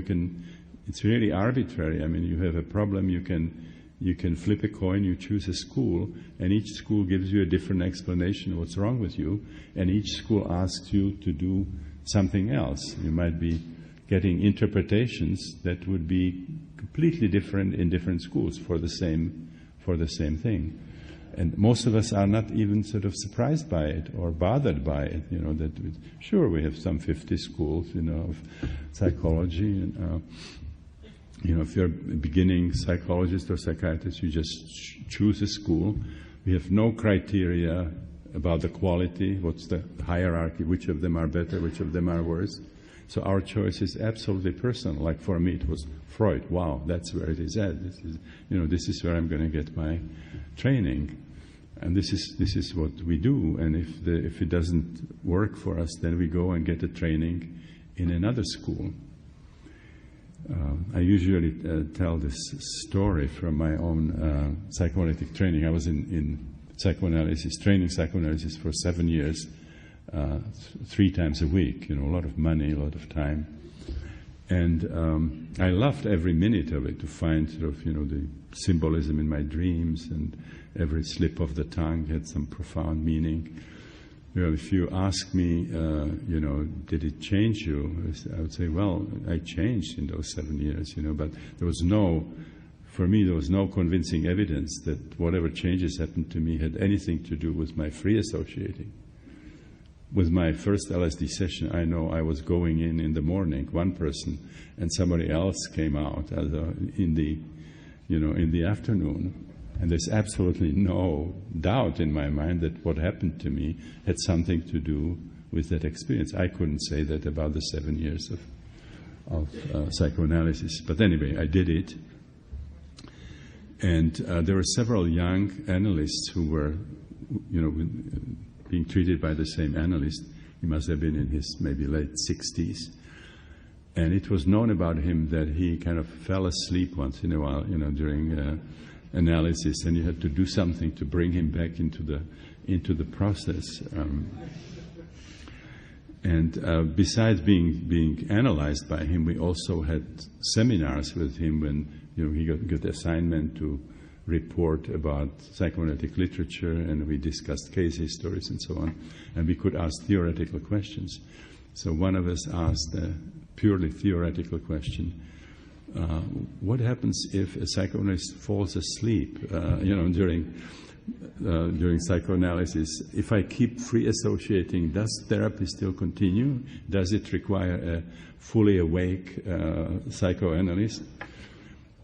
[SPEAKER 1] it's really arbitrary. I mean, you have a problem, you can flip a coin, you choose a school, and each school gives you a different explanation of what's wrong with you, and each school asks you to do something else. You might be getting interpretations that would be completely different in different schools for the same thing. And most of us are not even sort of surprised by it or bothered by it. Sure, we have some 50 schools, of psychology. And, if you're a beginning psychologist or psychiatrist, you just choose a school. We have no criteria about the quality, what's the hierarchy, which of them are better, which of them are worse. So our choice is absolutely personal. Like for me, it was Freud. Wow, that's where it is at. This is where I'm going to get my training. And this is what we do. And if it doesn't work for us, then we go and get a training in another school. I usually tell this story from my own psychoanalytic training. I was in psychoanalysis, training psychoanalysis for 7 years, 3 times a week. A lot of money, a lot of time. And I loved every minute of it, to find sort of, the symbolism in my dreams, and every slip of the tongue had some profound meaning. If you ask me, did it change you? I would say, well, I changed in those 7 years, but there was no convincing evidence that whatever changes happened to me had anything to do with my free associating. With my first LSD session, I know I was going in the morning, one person, and somebody else came out in the afternoon. And there's absolutely no doubt in my mind that what happened to me had something to do with that experience. I couldn't say that about the 7 years of psychoanalysis. But anyway, I did it. And there were several young analysts who were, being treated by the same analyst. He must have been in his maybe late 60s. And it was known about him that he kind of fell asleep once in a while, during analysis, and you had to do something to bring him back into the process. And besides being analyzed by him, we also had seminars with him when he got the assignment to report about psychoanalytic literature, and we discussed case histories and so on, and we could ask theoretical questions. So one of us asked a purely theoretical question. What happens if a psychoanalyst falls asleep, during psychoanalysis? If I keep free associating, does therapy still continue? Does it require a fully awake psychoanalyst?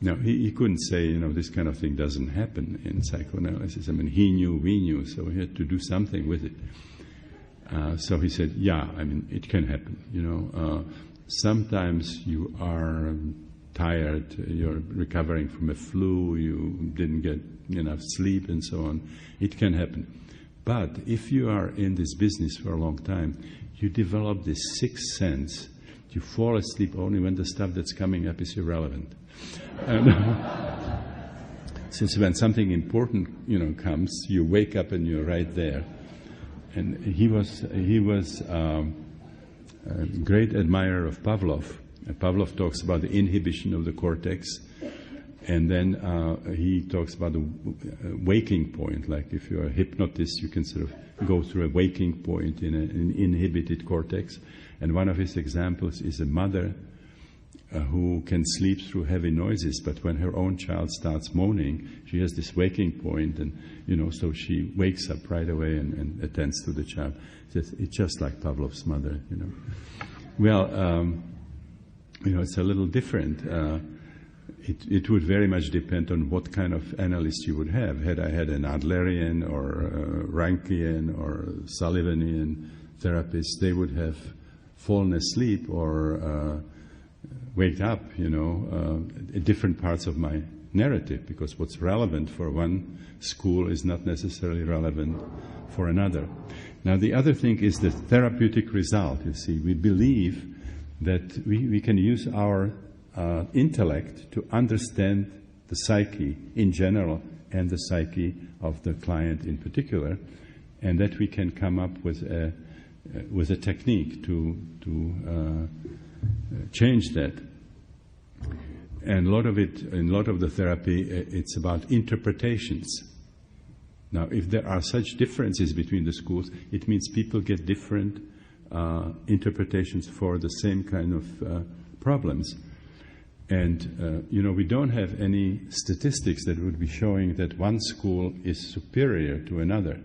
[SPEAKER 1] No, he couldn't say, this kind of thing doesn't happen in psychoanalysis. I mean, he knew, we knew, so he had to do something with it. So he said, yeah, I mean, it can happen. Sometimes you are tired, you're recovering from a flu, you didn't get enough sleep and so on. It can happen. But if you are in this business for a long time, you develop this sixth sense. You fall asleep only when the stuff that's coming up is irrelevant. Since when something important, comes, you wake up and you're right there. And he was a great admirer of Pavlov. Pavlov talks about the inhibition of the cortex, and then he talks about the waking point. Like if you're a hypnotist, you can sort of go through a waking point in an inhibited cortex. And one of his examples is a mother who can sleep through heavy noises, but when her own child starts moaning, she has this waking point, and so she wakes up right away and attends to the child. It's just like Pavlov's mother. Well, it's a little different. It would very much depend on what kind of analyst you would have. Had I had an Adlerian or Rankian or Sullivanian therapist, they would have fallen asleep or waked up, at different parts of my narrative, because what's relevant for one school is not necessarily relevant for another. Now, the other thing is the therapeutic result. You see, we believe that we can use our intellect to understand the psyche in general and the psyche of the client in particular, and that we can come up with a technique to change that. And a lot of the therapy, it's about interpretations. Now, if there are such differences between the schools, it means people get different interpretations for the same kind of problems. And, we don't have any statistics that would be showing that one school is superior to another.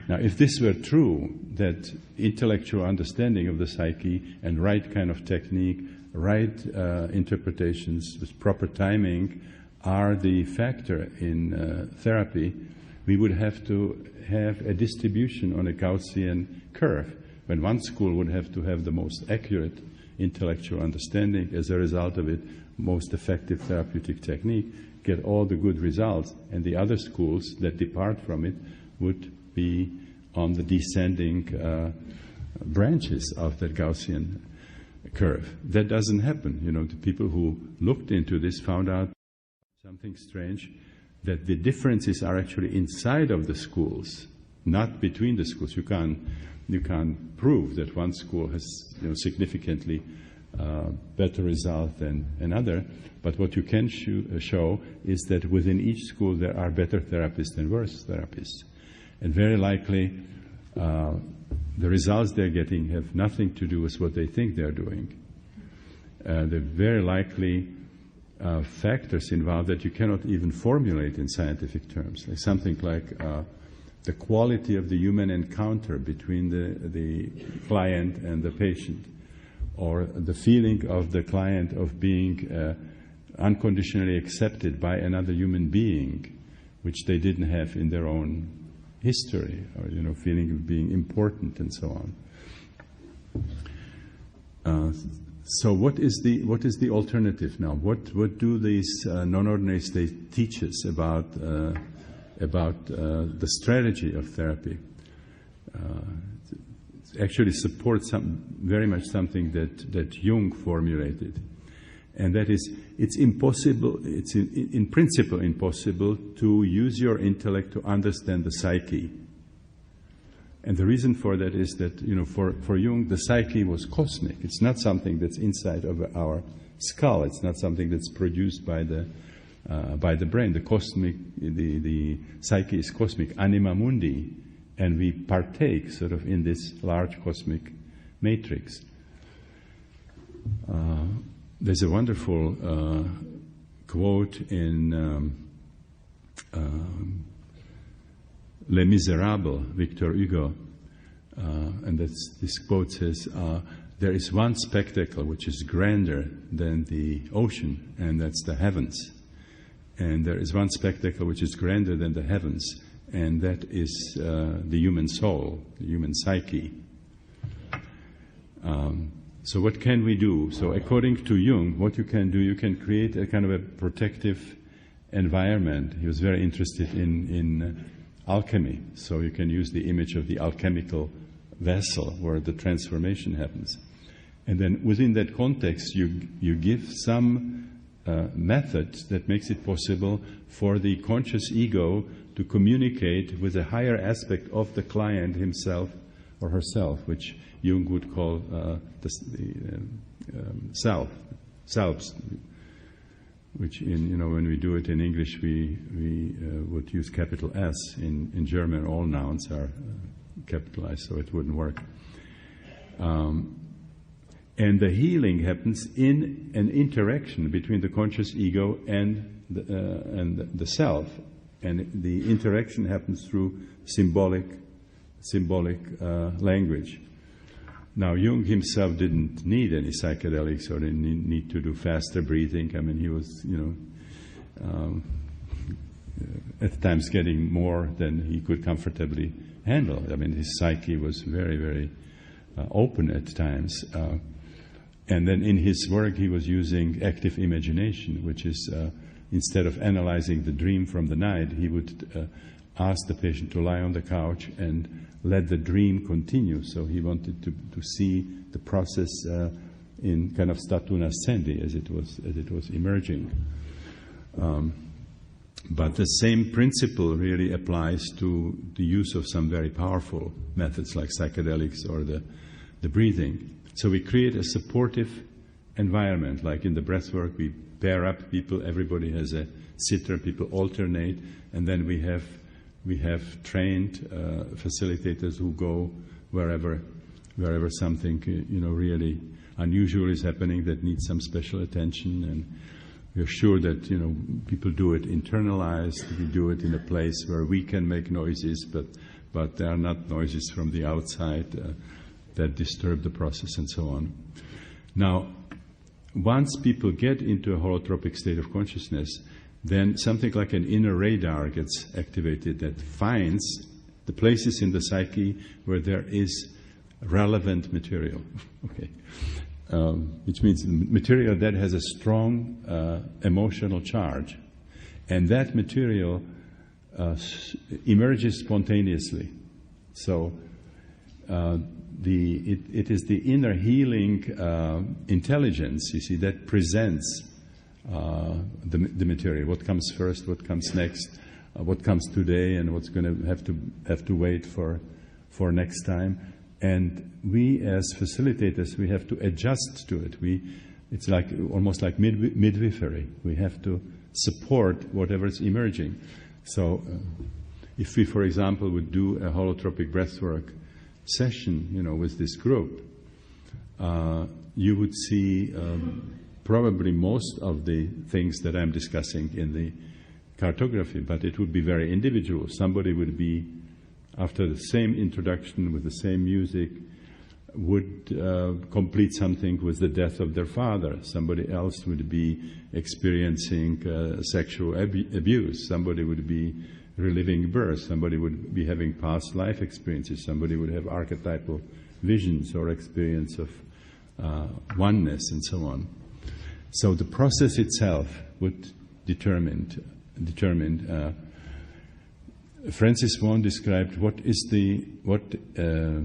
[SPEAKER 1] Now, if this were true, that intellectual understanding of the psyche and right kind of technique, right interpretations with proper timing are the factor in therapy, we would have to have a distribution on a Gaussian curve, when one school would have to have the most accurate intellectual understanding, as a result of it, most effective therapeutic technique, get all the good results, and the other schools that depart from it would be on the descending branches of that Gaussian curve. That doesn't happen. The people who looked into this found out something strange, that the differences are actually inside of the schools, not between the schools. You can't prove that one school has significantly better result than another, but what you can show is that within each school there are better therapists and worse therapists. And very likely the results they're getting have nothing to do with what they think they're doing. There are very likely factors involved that you cannot even formulate in scientific terms, like something like the quality of the human encounter between the client and the patient, or the feeling of the client of being unconditionally accepted by another human being, which they didn't have in their own history, or feeling of being important and so on. So what is the alternative now? What do these non-ordinary states teach us about the strategy of therapy? It actually supports very much something that Jung formulated, and that is, it's impossible. It's in principle impossible to use your intellect to understand the psyche. And the reason for that is that, for Jung, the psyche was cosmic. It's not something that's inside of our skull. It's not something that's produced by the brain. The psyche is cosmic, anima mundi, and we partake sort of in this large cosmic matrix. There's a wonderful quote in Les Miserables, Victor Hugo, and this quote says, there is one spectacle which is grander than the ocean, and that's the heavens. And there is one spectacle which is grander than the heavens, and that is the human soul, the human psyche. So what can we do? So according to Jung, what you can do, you can create a kind of a protective environment. He was very interested in alchemy, so you can use the image of the alchemical vessel where the transformation happens. And then within that context, you give some method that makes it possible for the conscious ego to communicate with a higher aspect of the client himself or herself, which Jung would call the selves, which when we do it in English, we would use capital S. In German, all nouns are capitalized, so it wouldn't work. And the healing happens in an interaction between the conscious ego and the self, and the interaction happens through symbolic language. Now, Jung himself didn't need any psychedelics or didn't need to do faster breathing. I mean, he was, at times getting more than he could comfortably handle. I mean, his psyche was very, very open at times. And then in his work, he was using active imagination, which is, instead of analyzing the dream from the night, he would ask the patient to lie on the couch and let the dream continue. So he wanted to see the process in kind of statu nascendi as it was emerging. But the same principle really applies to the use of some very powerful methods like psychedelics or the breathing. So we create a supportive environment, like in the breathwork, we pair up people, everybody has a sitter, people alternate, and then we have trained facilitators who go wherever something really unusual is happening that needs some special attention, and we're sure that people do it internalized. We do it in a place where we can make noises, but there are not noises from the outside that disturb the process and so on. Now, once people get into a holotropic state of consciousness, then something like an inner radar gets activated that finds the places in the psyche where there is relevant material. Okay. Which means material that has a strong emotional charge. And that material emerges spontaneously. So it is the inner healing intelligence, you see, that presents the material. What comes first, what comes next, what comes today, and what's going to have to wait for next time. And we, as facilitators, we have to adjust to it. It's like almost like midwifery. We have to support whatever is emerging. So, if we, for example, would do a holotropic breathwork session, with this group, you would see probably most of the things that I'm discussing in the cartography, but it would be very individual. Somebody would be, after the same introduction with the same music, would complete something with the death of their father. Somebody else would be experiencing sexual abuse. Somebody would be reliving birth. Somebody would be having past life experiences. Somebody would have archetypal visions or experience of oneness and so on. So the process itself would determine Francis Vaughan described what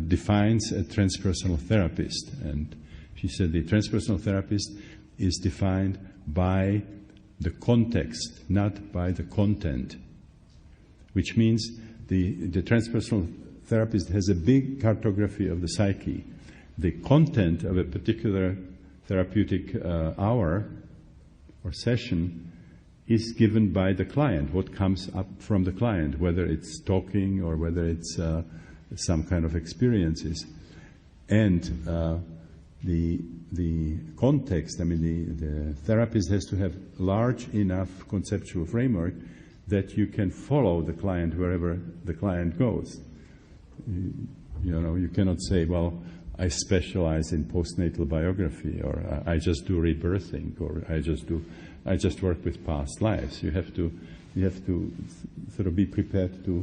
[SPEAKER 1] defines a transpersonal therapist, and she said the transpersonal therapist is defined by the context, not by the content, which means the transpersonal therapist has a big cartography of the psyche. The content of a particular therapeutic hour or session is given by the client, what comes up from the client, whether it's talking or whether it's some kind of experiences. And the context, the therapist has to have large enough conceptual framework that you can follow the client wherever the client goes. You cannot say, well, I specialize in postnatal biography, or I just do rebirthing, or I just work with past lives. You have to sort of be prepared to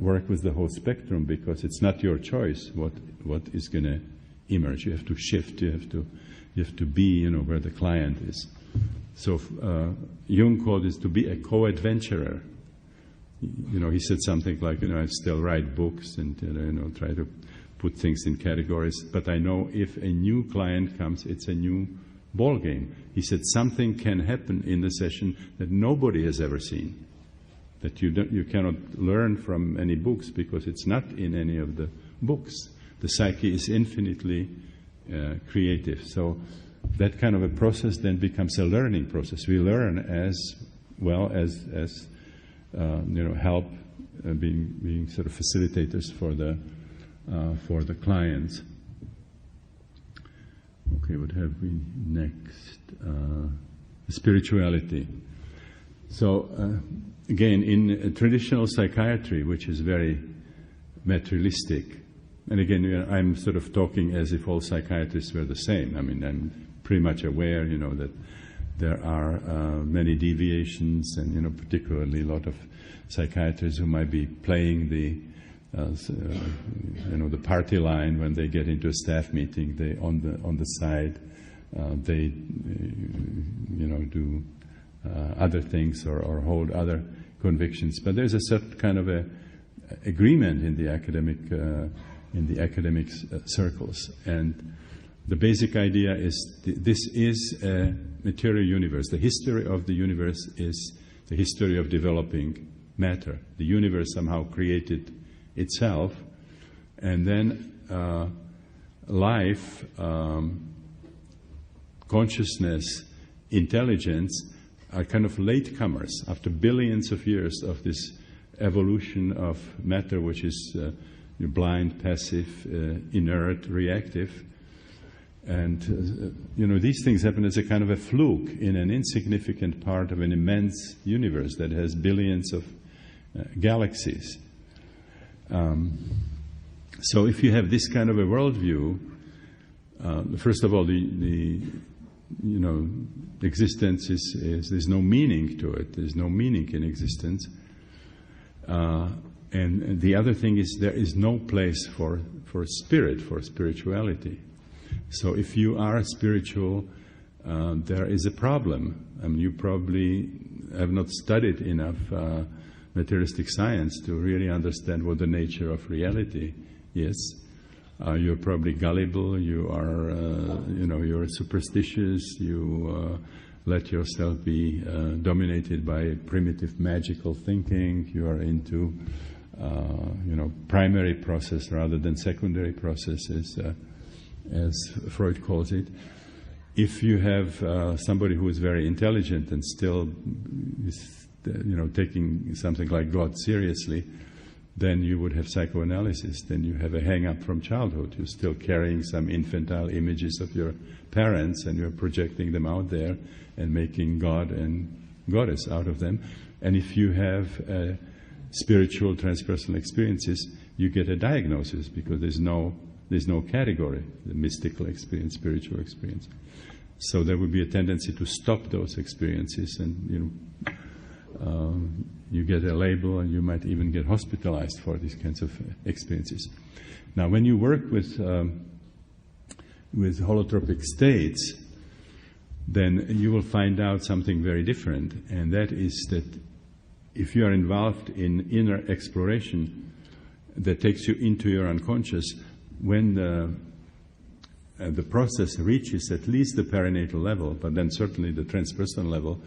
[SPEAKER 1] work with the whole spectrum, because it's not your choice what is going to emerge. You have to shift. You have to be where the client is. So Jung called it to be a co-adventurer. He said something like, I still write books and try to put things in categories, but I know if a new client comes, it's a new ball game. He said something can happen in the session that nobody has ever seen, that you cannot learn from any books because it's not in any of the books. The psyche is infinitely creative. So that kind of a process then becomes a learning process. We learn as well as help being sort of facilitators for the clients. Okay, what have we next? Spirituality. So again, in traditional psychiatry, which is very materialistic, and again, I'm sort of talking as if all psychiatrists were the same. I'm pretty much aware, that there are many deviations, and particularly a lot of psychiatrists who might be playing the party line when they get into a staff meeting. They on the side, they do other things or hold other convictions. But there's a certain kind of a agreement in the academic circles, and the basic idea is this is a material universe. The history of the universe is the history of developing matter. The universe somehow created itself, and then life, consciousness, intelligence are kind of latecomers after billions of years of this evolution of matter, which is blind, passive, inert, reactive. And, these things happen as a kind of a fluke in an insignificant part of an immense universe that has billions of galaxies. So if you have this kind of a worldview, first of all, the existence is there's no meaning to it. There's no meaning in existence. And the other thing is there is no place for spirit, for spirituality. So if you are spiritual, there is a problem. I mean, you probably have not studied enough materialistic science to really understand what the nature of reality is. You're probably gullible. You are, you're superstitious. You let yourself be dominated by primitive magical thinking. You are into, primary process rather than secondary processes, as Freud calls it. If you have somebody who is very intelligent and still is, taking something like God seriously, then you would have psychoanalysis. Then you have a hang-up from childhood. You're still carrying some infantile images of your parents, and you're projecting them out there and making God and Goddess out of them. And if you have spiritual transpersonal experiences, you get a diagnosis, because there's no category, the mystical experience, spiritual experience. So there would be a tendency to stop those experiences, and you get a label, and you might even get hospitalized for these kinds of experiences. Now, when you work with holotropic states, then you will find out something very different, and that is that if you are involved in inner exploration that takes you into your unconscious, when the process reaches at least the perinatal level, but then certainly the transpersonal level,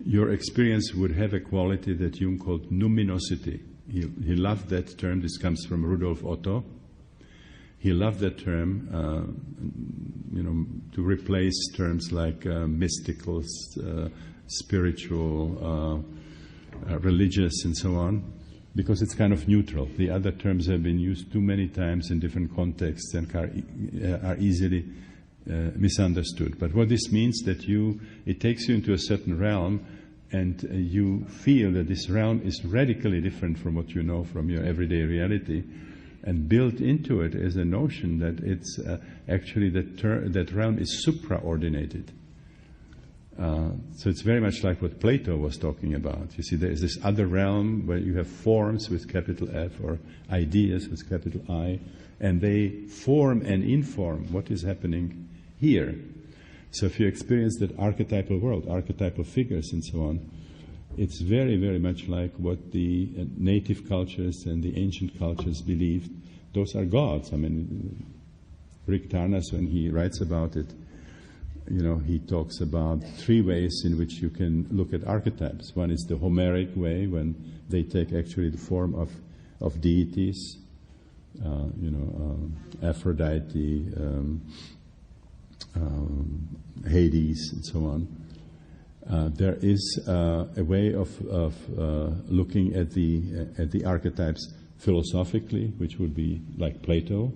[SPEAKER 1] your experience would have a quality that Jung called numinosity. He loved that term. This comes from Rudolf Otto. He loved that term, to replace terms like mystical, spiritual, religious, and so on, because it's kind of neutral. The other terms have been used too many times in different contexts and are easily misunderstood. But what this means that it takes you into a certain realm, and you feel that this realm is radically different from what you know from your everyday reality, and built into it is a notion that it's actually that realm is supraordinated. So it's very much like what Plato was talking about. You see, there is this other realm where you have forms with capital F or ideas with capital I, and they form and inform what is happening here. So if you experience that archetypal world, archetypal figures and so on, it's very, very much like what the native cultures and the ancient cultures believed. Those are gods. I mean, Rick Tarnas, when he writes about it, he talks about three ways in which you can look at archetypes. One is the Homeric way, when they take actually the form of deities, Aphrodite, Hades, and so on. There is a way of looking at the archetypes philosophically, which would be like Plato.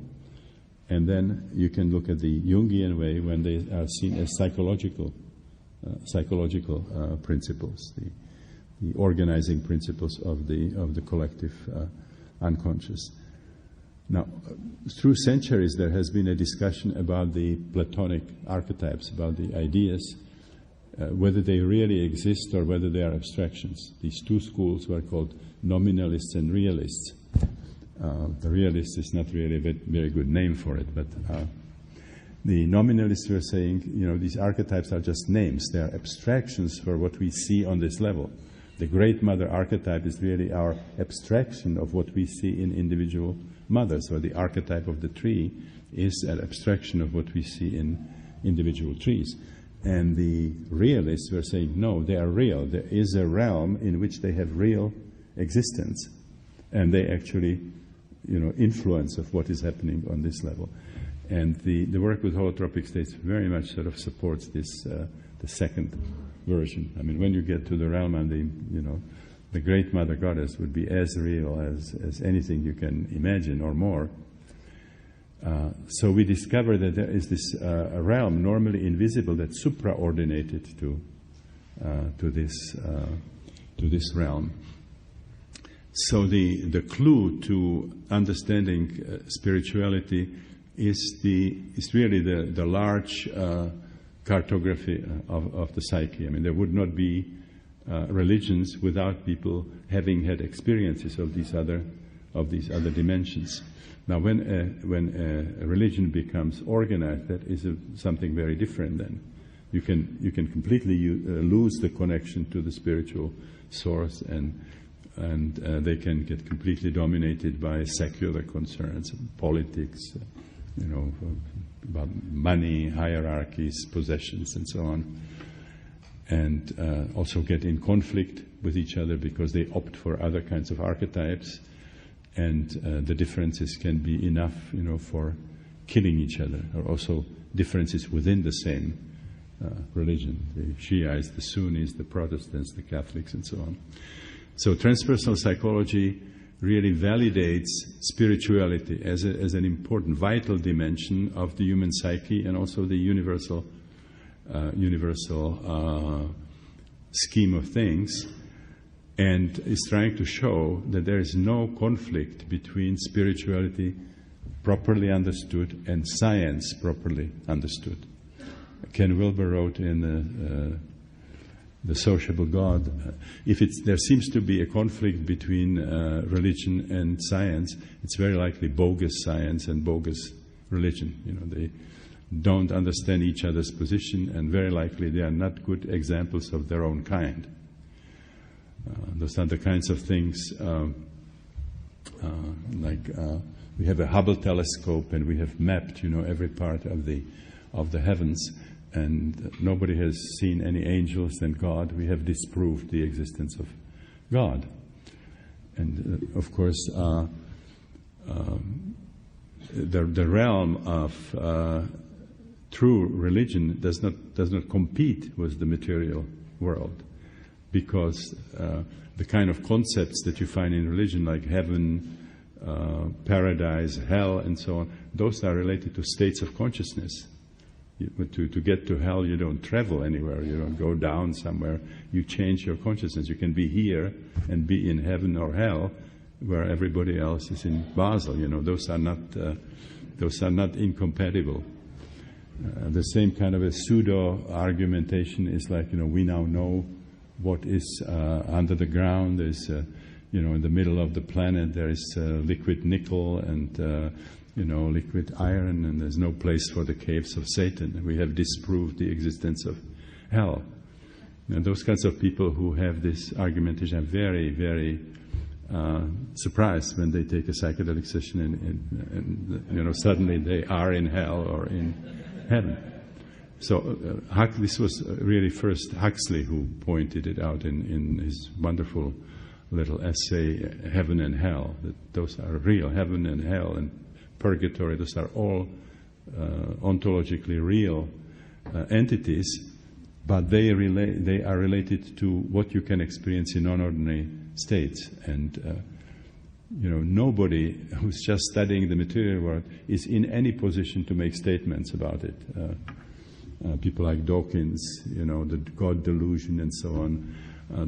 [SPEAKER 1] And then you can look at the Jungian way when they are seen as psychological principles, the organizing principles of the collective unconscious. Now, through centuries, there has been a discussion about the Platonic archetypes, about the ideas, whether they really exist or whether they are abstractions. These two schools were called nominalists and realists. The realist is not really a very good name for it, but the nominalists were saying, these archetypes are just names. They are abstractions for what we see on this level. The Great Mother archetype is really our abstraction of what we see in individual mothers, or the archetype of the tree is an abstraction of what we see in individual trees. And the realists were saying, no, they are real. There is a realm in which they have real existence, and they actually, influence of what is happening on this level. And the work with holotropic states very much sort of supports this, the second version. I mean, when you get to the realm and the Great Mother Goddess would be as real as anything you can imagine or more. So we discover that there is this a realm normally invisible that's supraordinated to this realm. So the clue to understanding spirituality is really the large cartography of the psyche. I mean, there would not be religions without people having had experiences of these other dimensions. Now, when a religion becomes organized, that is something very different. Then you can completely lose the connection to the spiritual source, and they can get completely dominated by secular concerns, politics, about money, hierarchies, possessions, and so on, and also get in conflict with each other because they opt for other kinds of archetypes. And the differences can be enough, for killing each other, or also differences within the same religion. The Shiites, the Sunnis, the Protestants, the Catholics, and so on. So transpersonal psychology really validates spirituality as an important, vital dimension of the human psyche, and also the universal scheme of things. And is trying to show that there is no conflict between spirituality properly understood and science properly understood. Ken Wilber wrote in The Sociable God, there seems to be a conflict between religion and science, it's very likely bogus science and bogus religion. They don't understand each other's position, and very likely they are not good examples of their own kind. Those are the kinds of things like we have a Hubble telescope, and we have mapped, every part of the heavens, and nobody has seen any angels and God. We have disproved the existence of God, and of course, the realm of true religion does not compete with the material world. Because the kind of concepts that you find in religion, like heaven, paradise, hell, and so on, those are related to states of consciousness. To get to hell, you don't travel anywhere. You don't go down somewhere. You change your consciousness. You can be here and be in heaven or hell, where everybody else is in Basel. Those are not incompatible. The same kind of a pseudo argumentation is like, we now know what is under the ground. There's, in the middle of the planet, there is liquid nickel and, liquid iron, and there's no place for the caves of Satan. We have disproved the existence of hell. And those kinds of people who have this argumentation are very, very surprised when they take a psychedelic session and suddenly they are in hell or in heaven. So this was really first Huxley who pointed it out in his wonderful little essay, Heaven and Hell, that those are real. Heaven and hell and purgatory, those are all ontologically real entities, but they are related to what you can experience in non-ordinary states. And nobody who's just studying the material world is in any position to make statements about it. People like Dawkins, the God delusion and so on,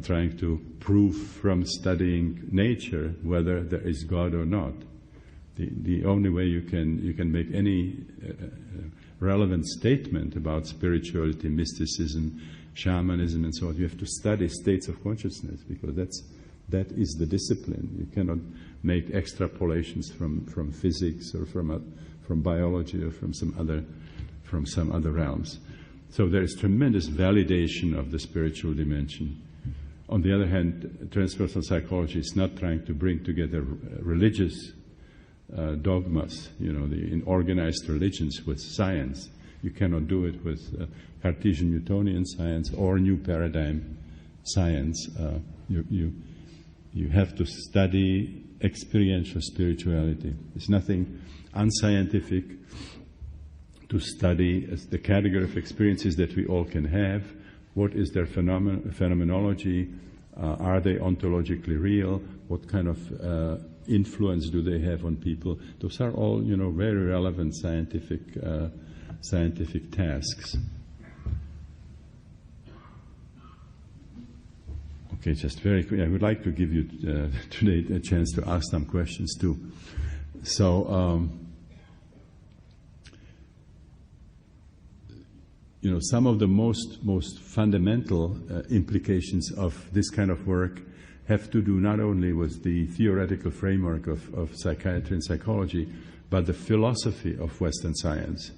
[SPEAKER 1] trying to prove from studying nature whether there is God or not. The only way you can make any relevant statement about spirituality, mysticism, shamanism, and so on, you have to study states of consciousness, because that is the discipline. You cannot make extrapolations from physics or from biology or from some other realms. So there is tremendous validation of the spiritual dimension. On the other hand, transpersonal psychology is not trying to bring together religious dogmas, in organized religions with science. You cannot do it with Cartesian Newtonian science or new paradigm science. You have to study experiential spirituality. There's nothing unscientific to study as the category of experiences that we all can have. What is their phenomenology? Are they ontologically real? What kind of influence do they have on people? Those are all, very relevant scientific tasks. Okay, just very quick. I would like to give you today a chance to ask some questions too. So, some of the most fundamental implications of this kind of work have to do not only with the theoretical framework of psychiatry and psychology, but the philosophy of Western science.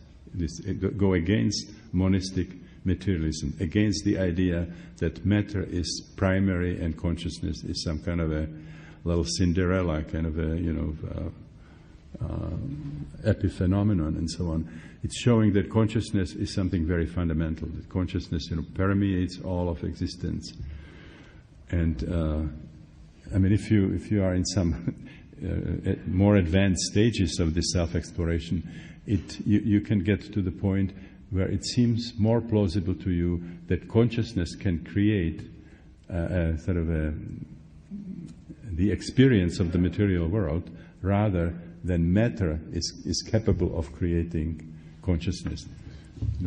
[SPEAKER 1] Go against monistic materialism, against the idea that matter is primary and consciousness is some kind of a little Cinderella, kind of a epiphenomenon and so on. It's showing that consciousness is something very fundamental, that consciousness permeates all of existence. And if you are in some more advanced stages of this self-exploration, you can get to the point where it seems more plausible to you that consciousness can create the experience of the material world, rather than matter is capable of creating consciousness.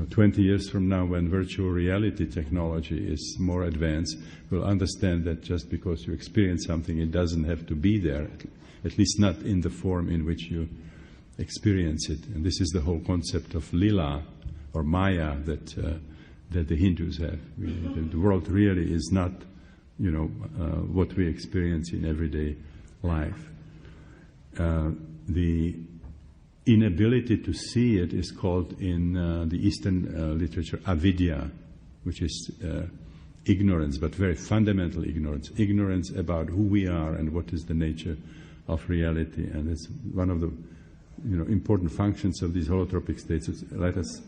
[SPEAKER 1] 20 years from now, when virtual reality technology is more advanced, we'll understand that just because you experience something, it doesn't have to be there, at least not in the form in which you experience it. And this is the whole concept of lila, or Maya, that the Hindus have. The world really is not, what we experience in everyday life. The inability to see it is called in the Eastern literature avidya, which is ignorance, but very fundamental ignorance. Ignorance about who we are and what is the nature of reality. And it's one of the important functions of these holotropic states. Let us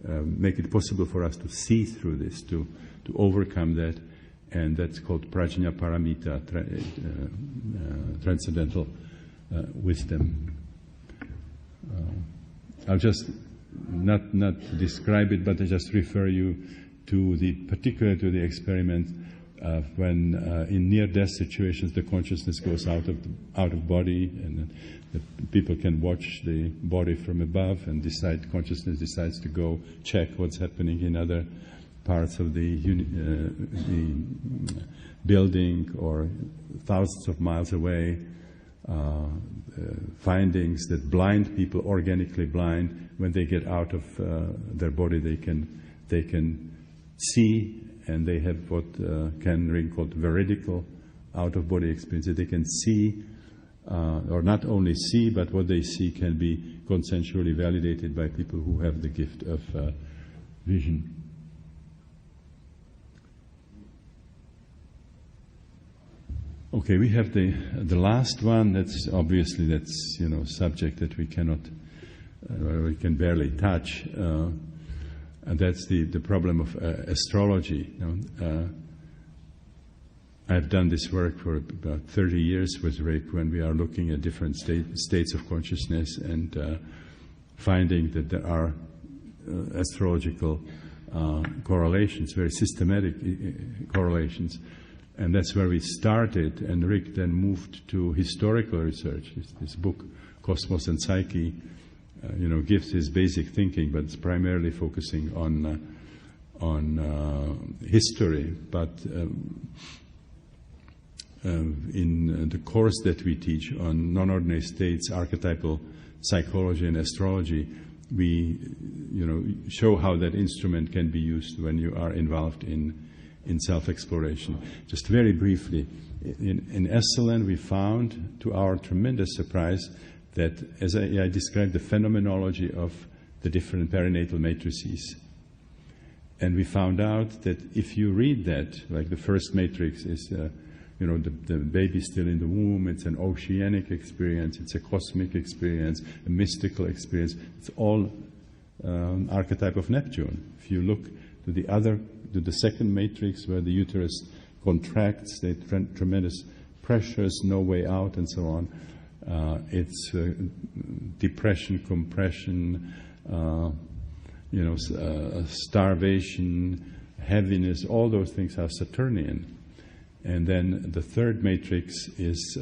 [SPEAKER 1] make it possible for us to see through this, to overcome that, and that's called prajna paramita, transcendental wisdom. I'll just not describe it, but I just refer you particularly to the experiment when in near-death situations the consciousness goes out of body, and the people can watch the body from above and consciousness decides to go check what's happening in other parts of the building or thousands of miles away. Findings that blind people, organically blind, when they get out of their body, they can see, and they have what Ken Ring called veridical out-of-body experience. They can see, or not only see, but what they see can be consensually validated by people who have the gift of vision. Okay, we have the last one. That's subject that we cannot, we can barely touch, and that's the problem of astrology. I've done this work for about 30 years with Rick, when we are looking at different states of consciousness and finding that there are astrological correlations, very systematic correlations. And that's where we started, and Rick then moved to historical research. His book, Cosmos and Psyche, gives his basic thinking, but it's primarily focusing on history. But in the course that we teach on non-ordinary states, archetypal psychology and astrology, we show how that instrument can be used when you are involved in self-exploration. Just very briefly, in Esalen we found, to our tremendous surprise, that as I described the phenomenology of the different perinatal matrices. And we found out that if you read that, like the first matrix is, the baby still in the womb, it's an oceanic experience, it's a cosmic experience, a mystical experience, it's all archetype of Neptune. If you look to the second matrix where the uterus contracts, the tremendous pressures, no way out, and so on. It's depression, compression, starvation, heaviness. All those things are Saturnian. And then the third matrix is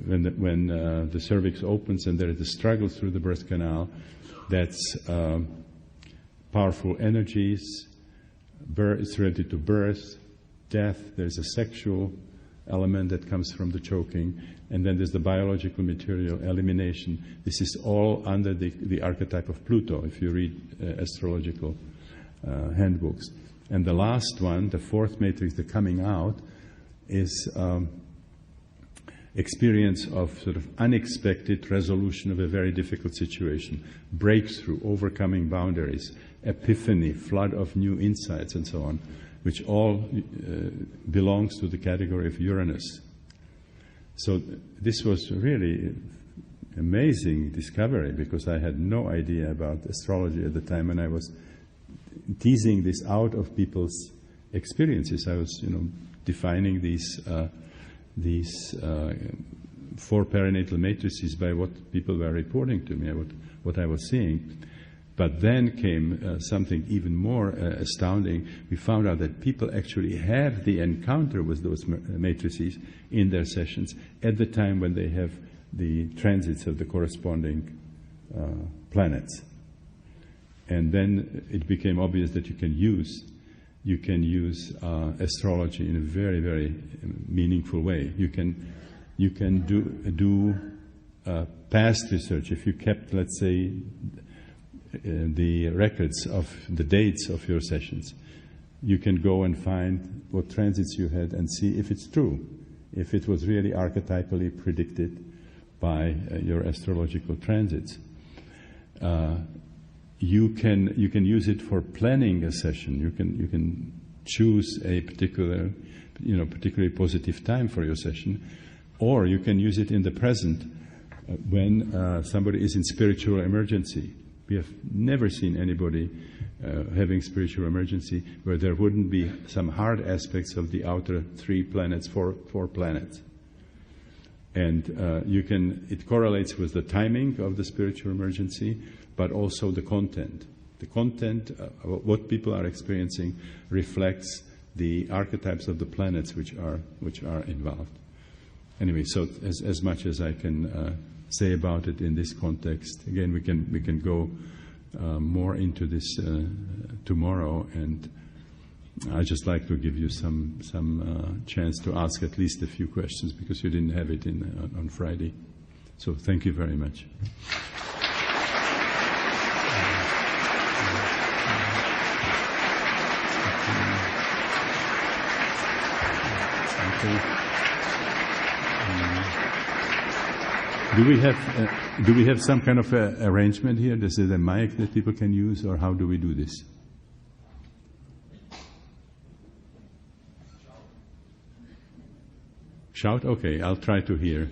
[SPEAKER 1] when the cervix opens and there is a struggle through the birth canal. That's powerful energies. It's related to birth, death. There's a sexual element that comes from the choking, and then there's the biological material, elimination. This is all under the archetype of Pluto, if you read astrological handbooks. And the last one, the fourth matrix, the coming out, is experience of sort of unexpected resolution of a very difficult situation, breakthrough, overcoming boundaries, epiphany, flood of new insights, and so on, which all belongs to the category of Uranus. So this was really amazing discovery, because I had no idea about astrology at the time, and I was teasing this out of people's experiences. I was, defining these four perinatal matrices by what people were reporting to me, what I was seeing. But then came something even more astounding. We found out that people actually have the encounter with those matrices in their sessions at the time when they have the transits of the corresponding planets. And then it became obvious that you can use astrology in a very, very meaningful way. You can do past research. If you kept, let's say, the records of the dates of your sessions, you can go and find what transits you had and see if it's true, if it was really archetypally predicted by your astrological transits. You can use it for planning a session. You can choose a particularly positive time for your session, or you can use it in the present when somebody is in spiritual emergency. We have never seen anybody having spiritual emergency where there wouldn't be some hard aspects of the outer three planets, four planets. And it correlates with the timing of the spiritual emergency, but also the content. The content, what people are experiencing, reflects the archetypes of the planets which are involved. Anyway, so as much as I can say about it in this context. Again, we can go more into this tomorrow, and I just like to give you some chance to ask at least a few questions, because you didn't have it on Friday. So thank you very much. Okay. Do we have some kind of arrangement here? Is it a mic that people can use, or how do we do this? Shout? Okay, I'll try to hear.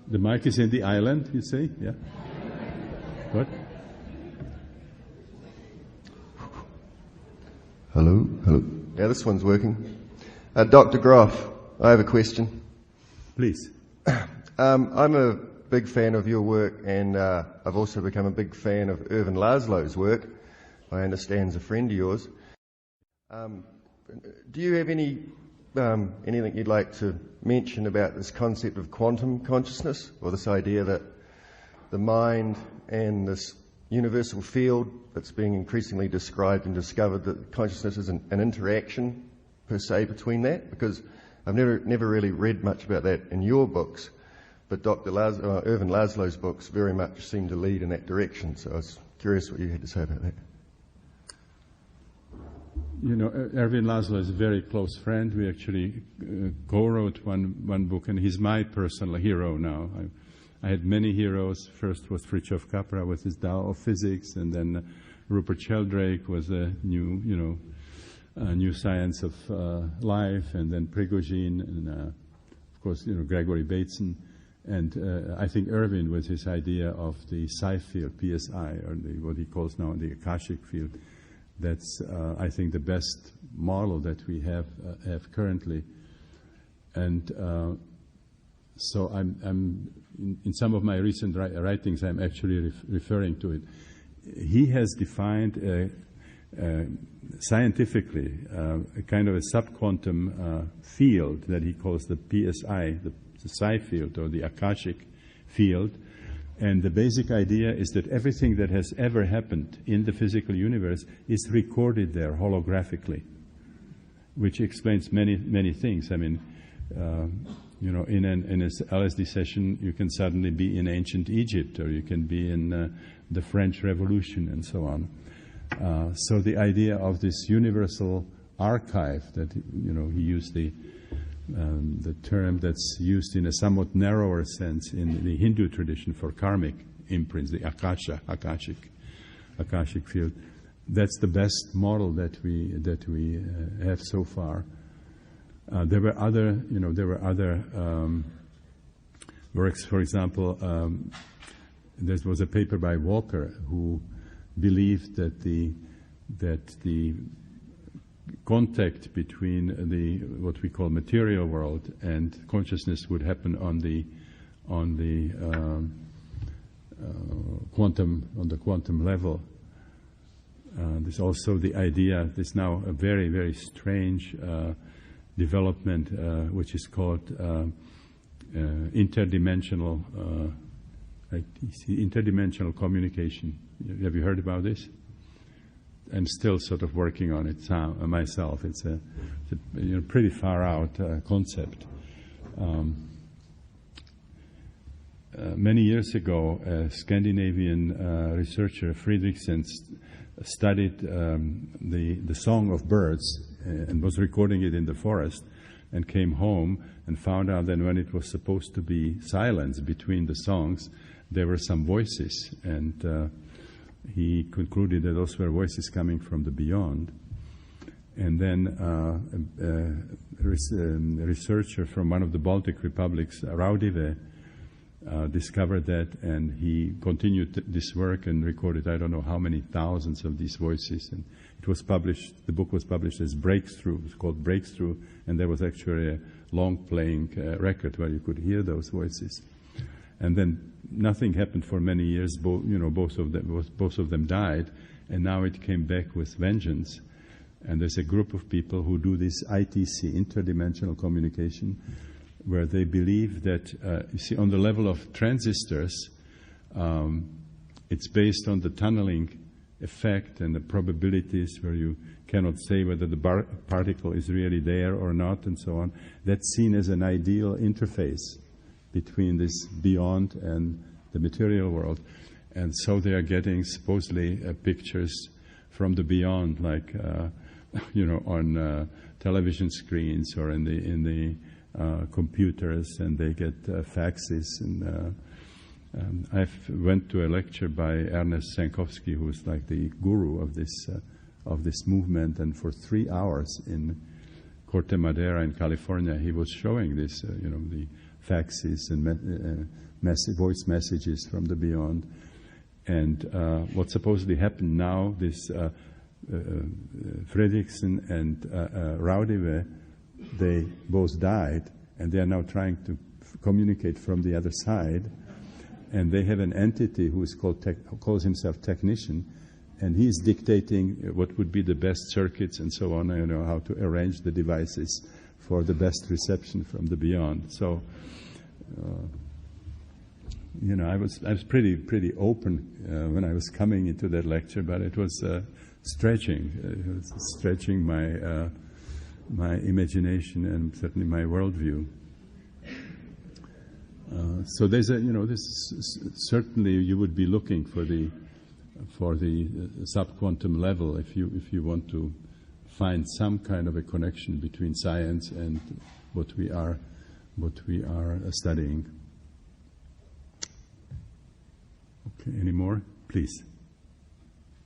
[SPEAKER 1] The mic is in the island, you say? Yeah. What?
[SPEAKER 2] Hello. Yeah, this one's working. Dr. Grof, I have a question.
[SPEAKER 1] Please.
[SPEAKER 2] I'm a big fan of your work, and I've also become a big fan of Ervin Laszlo's work. I understand he's a friend of yours. Do you have anything you'd like to mention about this concept of quantum consciousness, or this idea that the mind and this universal field that's being increasingly described and discovered, that consciousness is an interaction per se between that? Because I've never really read much about that in your books, but Ervin Laszlo's books very much seem to lead in that direction. So I was curious what you had to say about that.
[SPEAKER 1] Ervin Laszlo is a very close friend. We actually co-wrote one book, and he's my personal hero now. I had many heroes. First was Fritjof Capra with his Tao of Physics, and then Rupert Sheldrake was a new, new science of life, and then Prigogine, and of course, Gregory Bateson, and I think Irvin with his idea of the psi field, PSI, or what he calls now the Akashic field. That's, I think, the best model that we have currently. And so I'm in some of my recent writings, I'm actually referring to it. He has defined scientifically a kind of a subquantum field that he calls the PSI, the psi field, or the Akashic field. And the basic idea is that everything that has ever happened in the physical universe is recorded there holographically, which explains many things. I mean, in an LSD session, you can suddenly be in ancient Egypt, or you can be in the French Revolution, and so on. So the idea of this universal archive that he used the term that's used in a somewhat narrower sense in the Hindu tradition for karmic imprints, the Akashic field. That's the best model that we have so far. There were other works. For example, there was a paper by Walker who believed that the contact between what we call material world and consciousness would happen on the quantum level. There's also the idea. There's now a very, very strange development which is called interdimensional communication. Have you heard about this? I'm still sort of working on it myself. It's a pretty far out concept. Many years ago, a Scandinavian researcher, Fredriksson, studied the song of birds and was recording it in the forest, and came home and found out that when it was supposed to be silence between the songs, there were some voices, and he concluded that those were voices coming from the beyond. And then a researcher from one of the Baltic republics, Raudive, discovered that, and he continued this work and recorded I don't know how many thousands of these voices. And it was published, the book was published as Breakthrough. It was called Breakthrough, and there was actually a long-playing record where you could hear those voices. And then nothing happened for many years. Both of them died, and now it came back with vengeance. And there's a group of people who do this ITC, interdimensional communication, where they believe that, you see, on the level of transistors, it's based on the tunneling effect and the probabilities where you cannot say whether the particle is really there or not, and so on. That's seen as an ideal interface between this beyond and the material world. And so they are getting supposedly pictures from the beyond, like on television screens or in the computers, and they get faxes. And I went to a lecture by Ernest Sankovsky, who is like the guru of this movement, and for 3 hours in Corte Madera in California, he was showing this, the faxes and voice messages from the beyond. And what supposedly happened now, this Fredriksson and Raudive, they both died, and they are now trying to communicate from the other side. And they have an entity who is calls himself technician, and he is dictating what would be the best circuits and so on, how to arrange the devices for the best reception from the beyond. So, I was pretty open when I was coming into that lecture, but it was stretching. It was stretching my imagination and certainly my worldview. So there's certainly you would be looking for the subquantum level if you want to find some kind of a connection between science and what we are studying. Okay, any more? Please.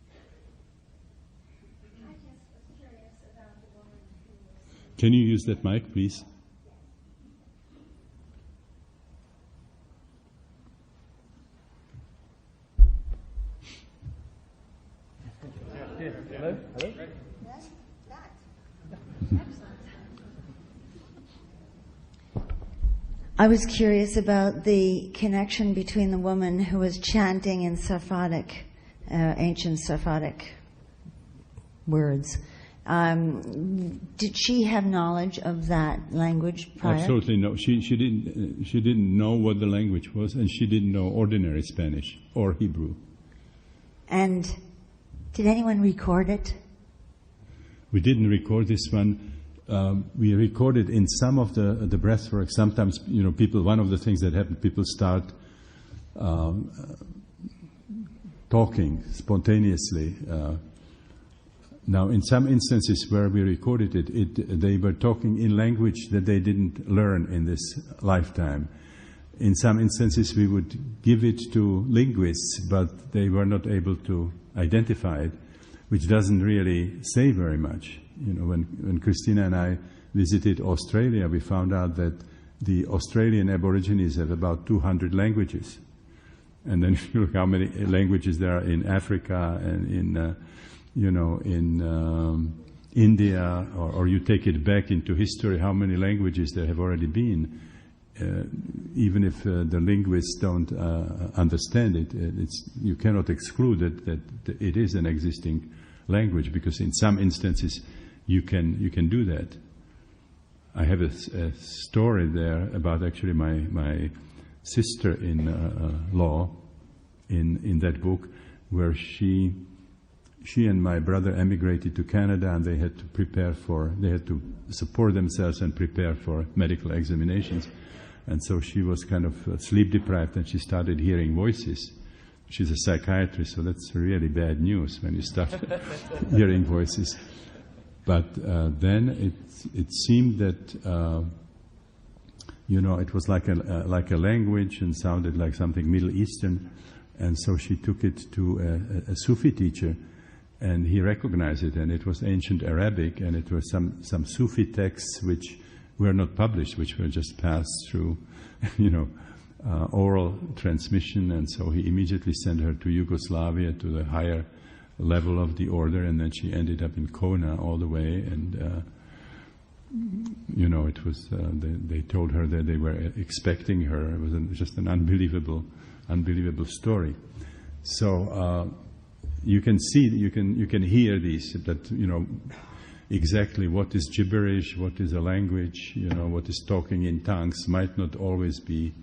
[SPEAKER 3] I just was curious about
[SPEAKER 1] Can you use that mic, please?
[SPEAKER 3] Hello? Hello?
[SPEAKER 4] Yes, that. I was curious about the connection between the woman who was chanting in Sephardic, ancient Sephardic words. Did she have knowledge of that language prior?
[SPEAKER 1] Absolutely no. She didn't know what the language was, and she didn't know ordinary Spanish or Hebrew.
[SPEAKER 4] And did anyone record it?
[SPEAKER 1] We didn't record this one. We recorded in some of the breathwork. Sometimes, people. One of the things that happened, people start talking spontaneously. Now, in some instances where we recorded it, they were talking in language that they didn't learn in this lifetime. In some instances, we would give it to linguists, but they were not able to identify it, which doesn't really say very much. When Christina and I visited Australia, we found out that the Australian Aborigines have about 200 languages. And then if you look how many languages there are in Africa and in India, or you take it back into history, how many languages there have already been. Even if the linguists don't understand it, you cannot exclude that it is an existing language, because in some instances you can do that. I have a story there about actually my sister-in-law in that book, where she and my brother emigrated to Canada, and they had to support themselves and prepare for medical examinations. And so she was kind of sleep deprived, and she started hearing voices. She's a psychiatrist, so that's really bad news when you start hearing voices. But then it seemed that it was like a language and sounded like something Middle Eastern, and so she took it to a Sufi teacher, and he recognized it, and it was ancient Arabic, and it was some Sufi texts which were not published, which were just passed through, oral transmission. And so he immediately sent her to Yugoslavia, to the higher level of the order, and then she ended up in Kona all the way. And it was they told her that they were expecting her. It was just an unbelievable story. So you can see, you can hear these, that exactly what is gibberish, what is a language, what is talking in tongues might not always be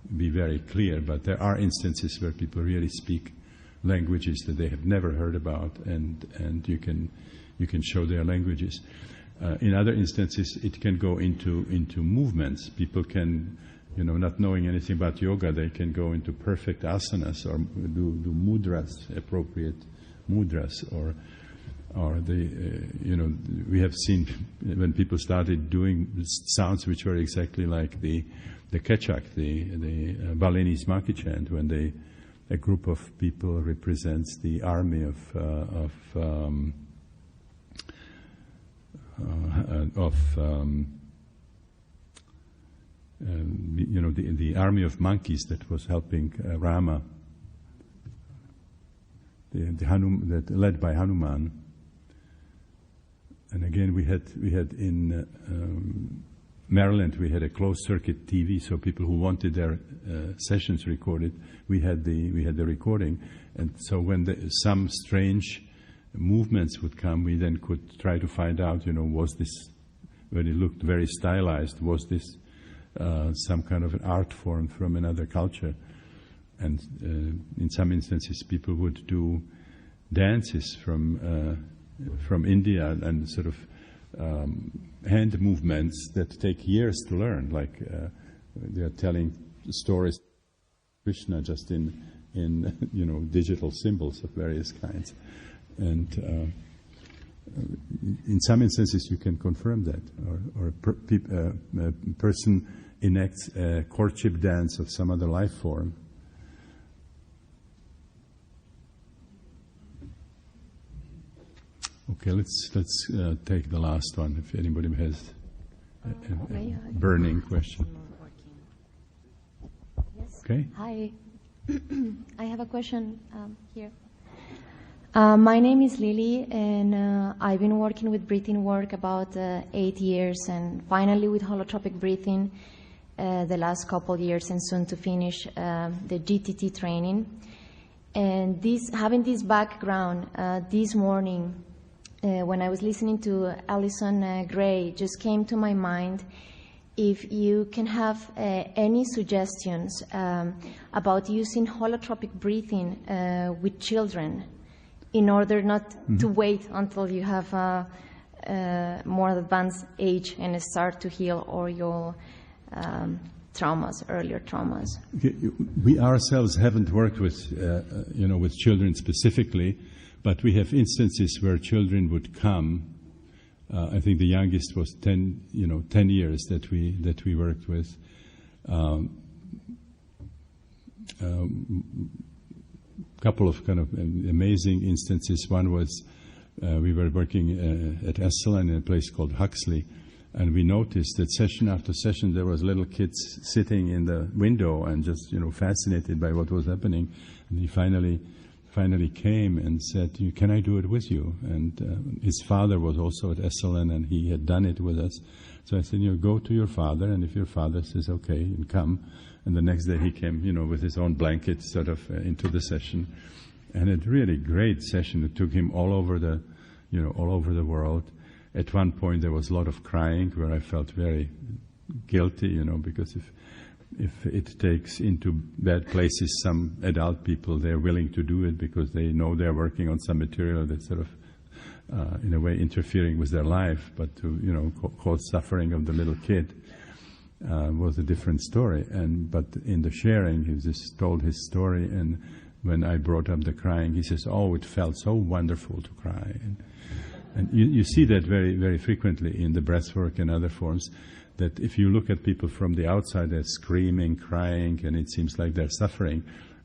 [SPEAKER 1] very clear, but there are instances where people really speak languages that they have never heard about, and you can show their languages. In other instances, it can go into movements. People can, not knowing anything about yoga, they can go into perfect asanas or do mudras, appropriate mudras, or we have seen when people started doing sounds which were exactly like the Kechak, the Balinese monkey chant, when a group of people represents the army the army of monkeys that was helping Rama, that led by Hanuman. And again, we had in Maryland, we had a closed circuit TV, so people who wanted their sessions recorded, we had the recording. And so when some strange movements would come, we then could try to find out, was this, when it looked very stylized, was this some kind of an art form from another culture? And in some instances, people would do dances from India, and sort of hand movements that take years to learn, like they are telling stories of Krishna just in digital symbols of various kinds. And in some instances you can confirm that, or a person enacts a courtship dance of some other life form. Okay, let's take the last one, if anybody has burning question.
[SPEAKER 3] Yes.
[SPEAKER 1] Okay.
[SPEAKER 3] Hi. I have a question here. My name is Lily, and I've been working with breathing work about 8 years, and finally with holotropic breathing the last couple years, and soon to finish the GTT training. And having this background, this morning, when I was listening to Alison Gray, just came to my mind if you can have any suggestions about using holotropic breathing with children in order not to wait until you have a more advanced age and start to heal all your earlier traumas.
[SPEAKER 1] Okay. We ourselves haven't worked with, with children specifically, but we have instances where children would come. I think the youngest was 10 years that we worked with. Couple of kind of amazing instances. One was we were working at Basel in a place called Huxley, and we noticed that session after session there was little kids sitting in the window and just fascinated by what was happening. And he finally came and said, "Can I do it with you?" And his father was also at Esselen, and he had done it with us. So I said, go to your father, and if your father says okay, and come. And the next day he came, with his own blanket sort of into the session. And a really great session. It took him all over the world. At one point there was a lot of crying where I felt very guilty, because if it takes into bad places some adult people, they're willing to do it because they know they're working on some material that's sort of, in a way, interfering with their life. But to, cause suffering of the little kid was a different story. But in the sharing, he just told his story, and when I brought up the crying, he says, "Oh, it felt so wonderful to cry." And you see that very, very frequently in the breathwork and other forms, that if you look at people from the outside, they're screaming, crying, and it seems like they're suffering,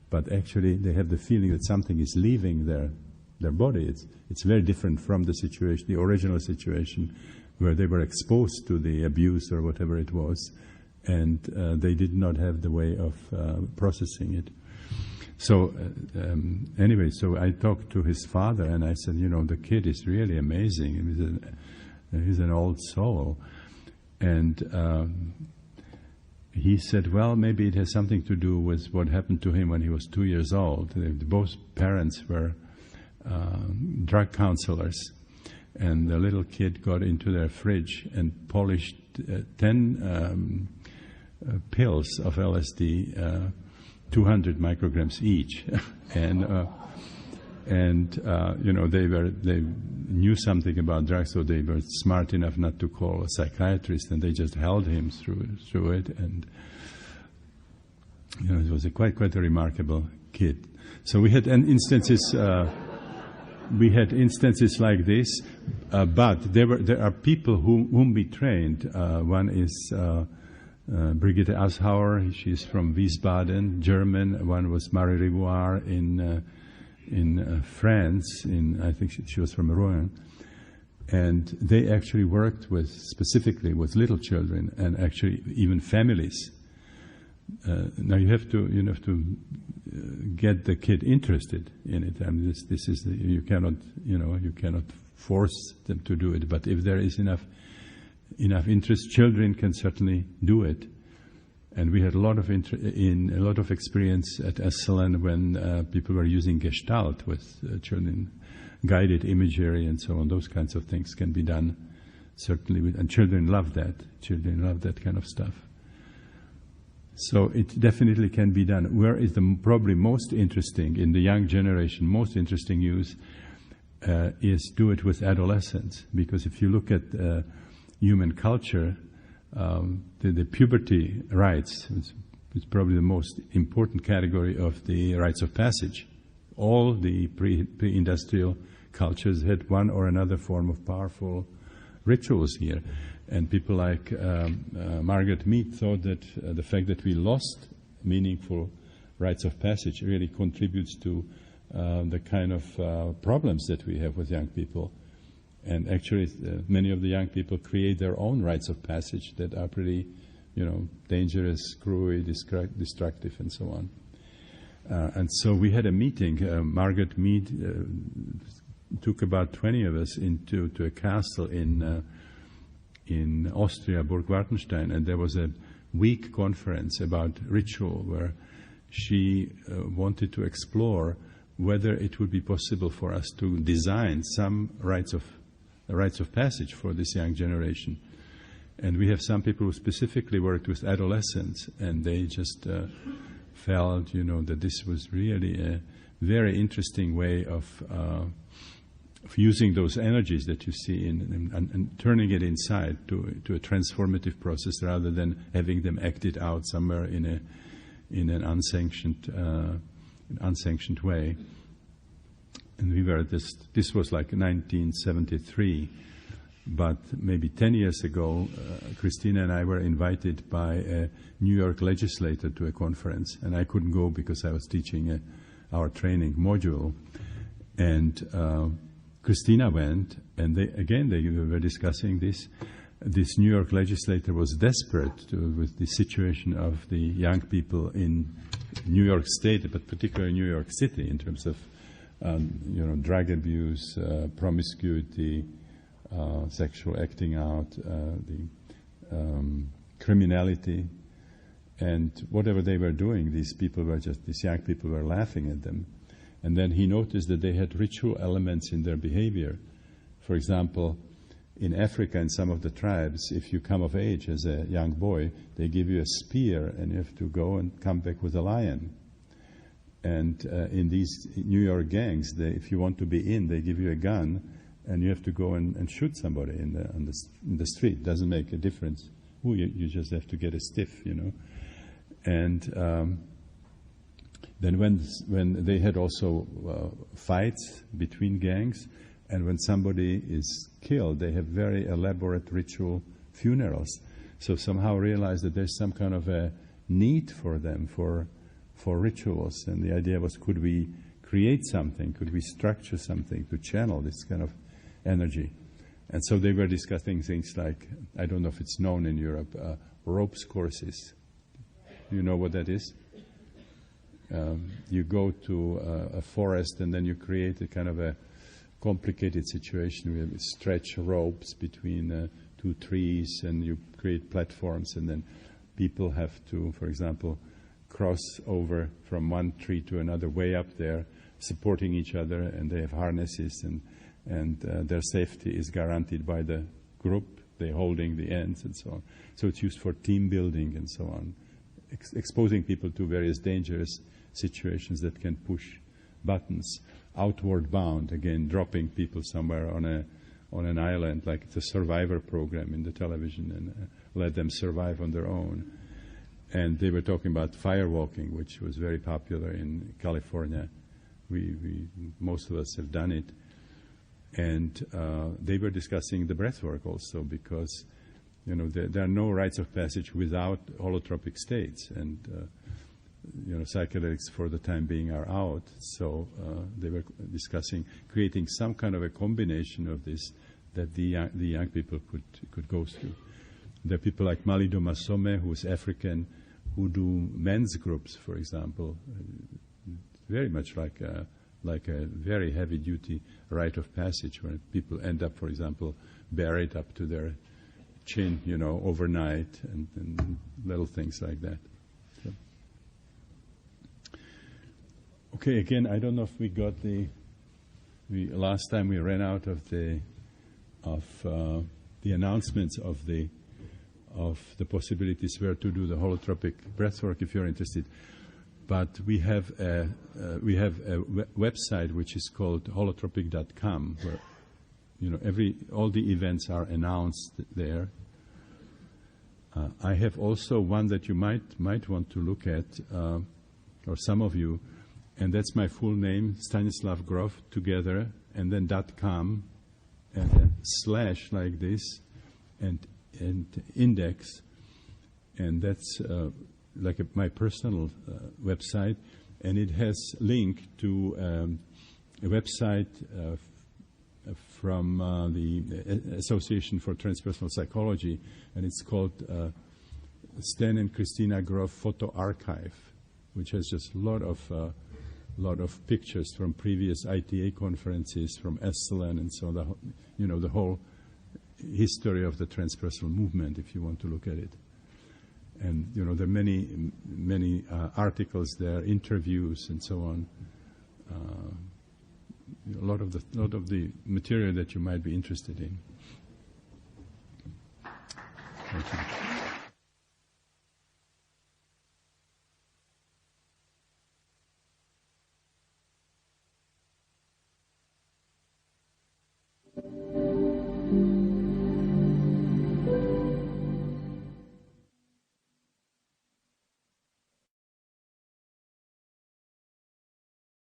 [SPEAKER 1] but actually they have the feeling that something is leaving their body. It's very different from the situation, the original situation, where they were exposed to the abuse or whatever it was, and they did not have the way of processing it. So anyway, so I talked to his father, and I said, the kid is really amazing. He's an old soul. And he said, well, maybe it has something to do with what happened to him when he was 2 years old. Both parents were drug counselors, and the little kid got into their fridge and polished 10 pills of LSD, 200 micrograms each, and they knew something about drugs, so they were smart enough not to call a psychiatrist, and they just held him through it, and it was quite a remarkable kid. So we had instances like this, but there are people whom we trained. One is Brigitte Ashauer. She's from Wiesbaden, German. One was Marie Rivoire in France. I think she was from Rouen, and they actually worked specifically with little children and actually even families. Now you have to get the kid interested in it. I mean, this is you cannot force them to do it. But if there is enough interest, children can certainly do it. And we had a lot of experience at Esselen when people were using Gestalt with children, guided imagery and so on. Those kinds of things can be done certainly, and children love that. Children love that kind of stuff. So it definitely can be done. Where is probably most interesting in the young generation? Most interesting use is do it with adolescents, because if you look at human culture, the puberty rites is probably the most important category of the rites of passage. All the pre-industrial cultures had one or another form of powerful rituals here. And people like Margaret Mead thought that the fact that we lost meaningful rites of passage really contributes to the kind of problems that we have with young people. And actually, many of the young people create their own rites of passage that are pretty, dangerous, cruel, destructive, and so on. And so we had a meeting. Margaret Mead took about 20 of us into a castle in Austria, Burg Wartenstein, and there was a week conference about ritual where she wanted to explore whether it would be possible for us to design some rites of passage for this young generation. And we have some people who specifically worked with adolescents, and they just felt, that this was really a very interesting way of using those energies that you see and turning it inside to a transformative process rather than having them acted out somewhere in an unsanctioned way. And we were this was like 1973, but maybe 10 years ago, Christina and I were invited by a New York legislator to a conference, and I couldn't go because I was teaching our training module. And Christina went, and they were discussing this. This New York legislator was desperate with the situation of the young people in New York State, but particularly New York City, in terms of drug abuse, promiscuity, sexual acting out, the criminality, and whatever they were doing, these young people were laughing at them. And then he noticed that they had ritual elements in their behavior. For example, in Africa, in some of the tribes, if you come of age as a young boy, they give you a spear and you have to go and come back with a lion. And in these New York gangs, if you want to be in, they give you a gun and you have to go and shoot somebody in the street. Doesn't make a difference. You just have to get a stiff, And then when they had also fights between gangs, and when somebody is killed, they have very elaborate ritual funerals. So somehow realized that there's some kind of a need for them for rituals. And the idea was, could we create something? Could we structure something to channel this kind of energy? And so they were discussing things like, I don't know if it's known in Europe, ropes courses. You know what that is? You go to a forest and then you create a kind of a complicated situation. We stretch ropes between two trees and you create platforms, and then people have to, for example, cross over from one tree to another way up there, supporting each other, and they have harnesses, and their safety is guaranteed by the group. They're holding the ends and so on. So it's used for team building and so on, exposing people to various dangerous situations that can push buttons. Outward bound, again, dropping people somewhere on an island, like it's a survivor program in the television, and let them survive on their own. And they were talking about firewalking, which was very popular in California. Most of us have done it. And they were discussing the breathwork also, because there are no rites of passage without holotropic states, and psychedelics for the time being are out. So they were discussing creating some kind of a combination of this that the young people could go through. There are people like Malido Masome, who is African, who do men's groups, for example, very much like a very heavy-duty rite of passage, where people end up, for example, buried up to their chin, overnight, and little things like that. So. Okay, again, I don't know if we got last time we ran out of the announcements of the possibilities where to do the holotropic breathwork, if you're interested. But we have a website which is called holotropic.com, where all the events are announced there. I have also one that you might want to look at, or some of you, and that's my full name, Stanislav Grof, together, and then .com, and a slash like this, and index, and that's my personal website, and it has link to a website from the Association for Transpersonal Psychology, and it's called Stan and Christina Grof Photo Archive, which has just a lot of pictures from previous ITA conferences, from Esalen, and so the whole history of the transpersonal movement, if you want to look at it. And there are many articles there, interviews, and so on. A lot of the material that you might be interested in. Thank you.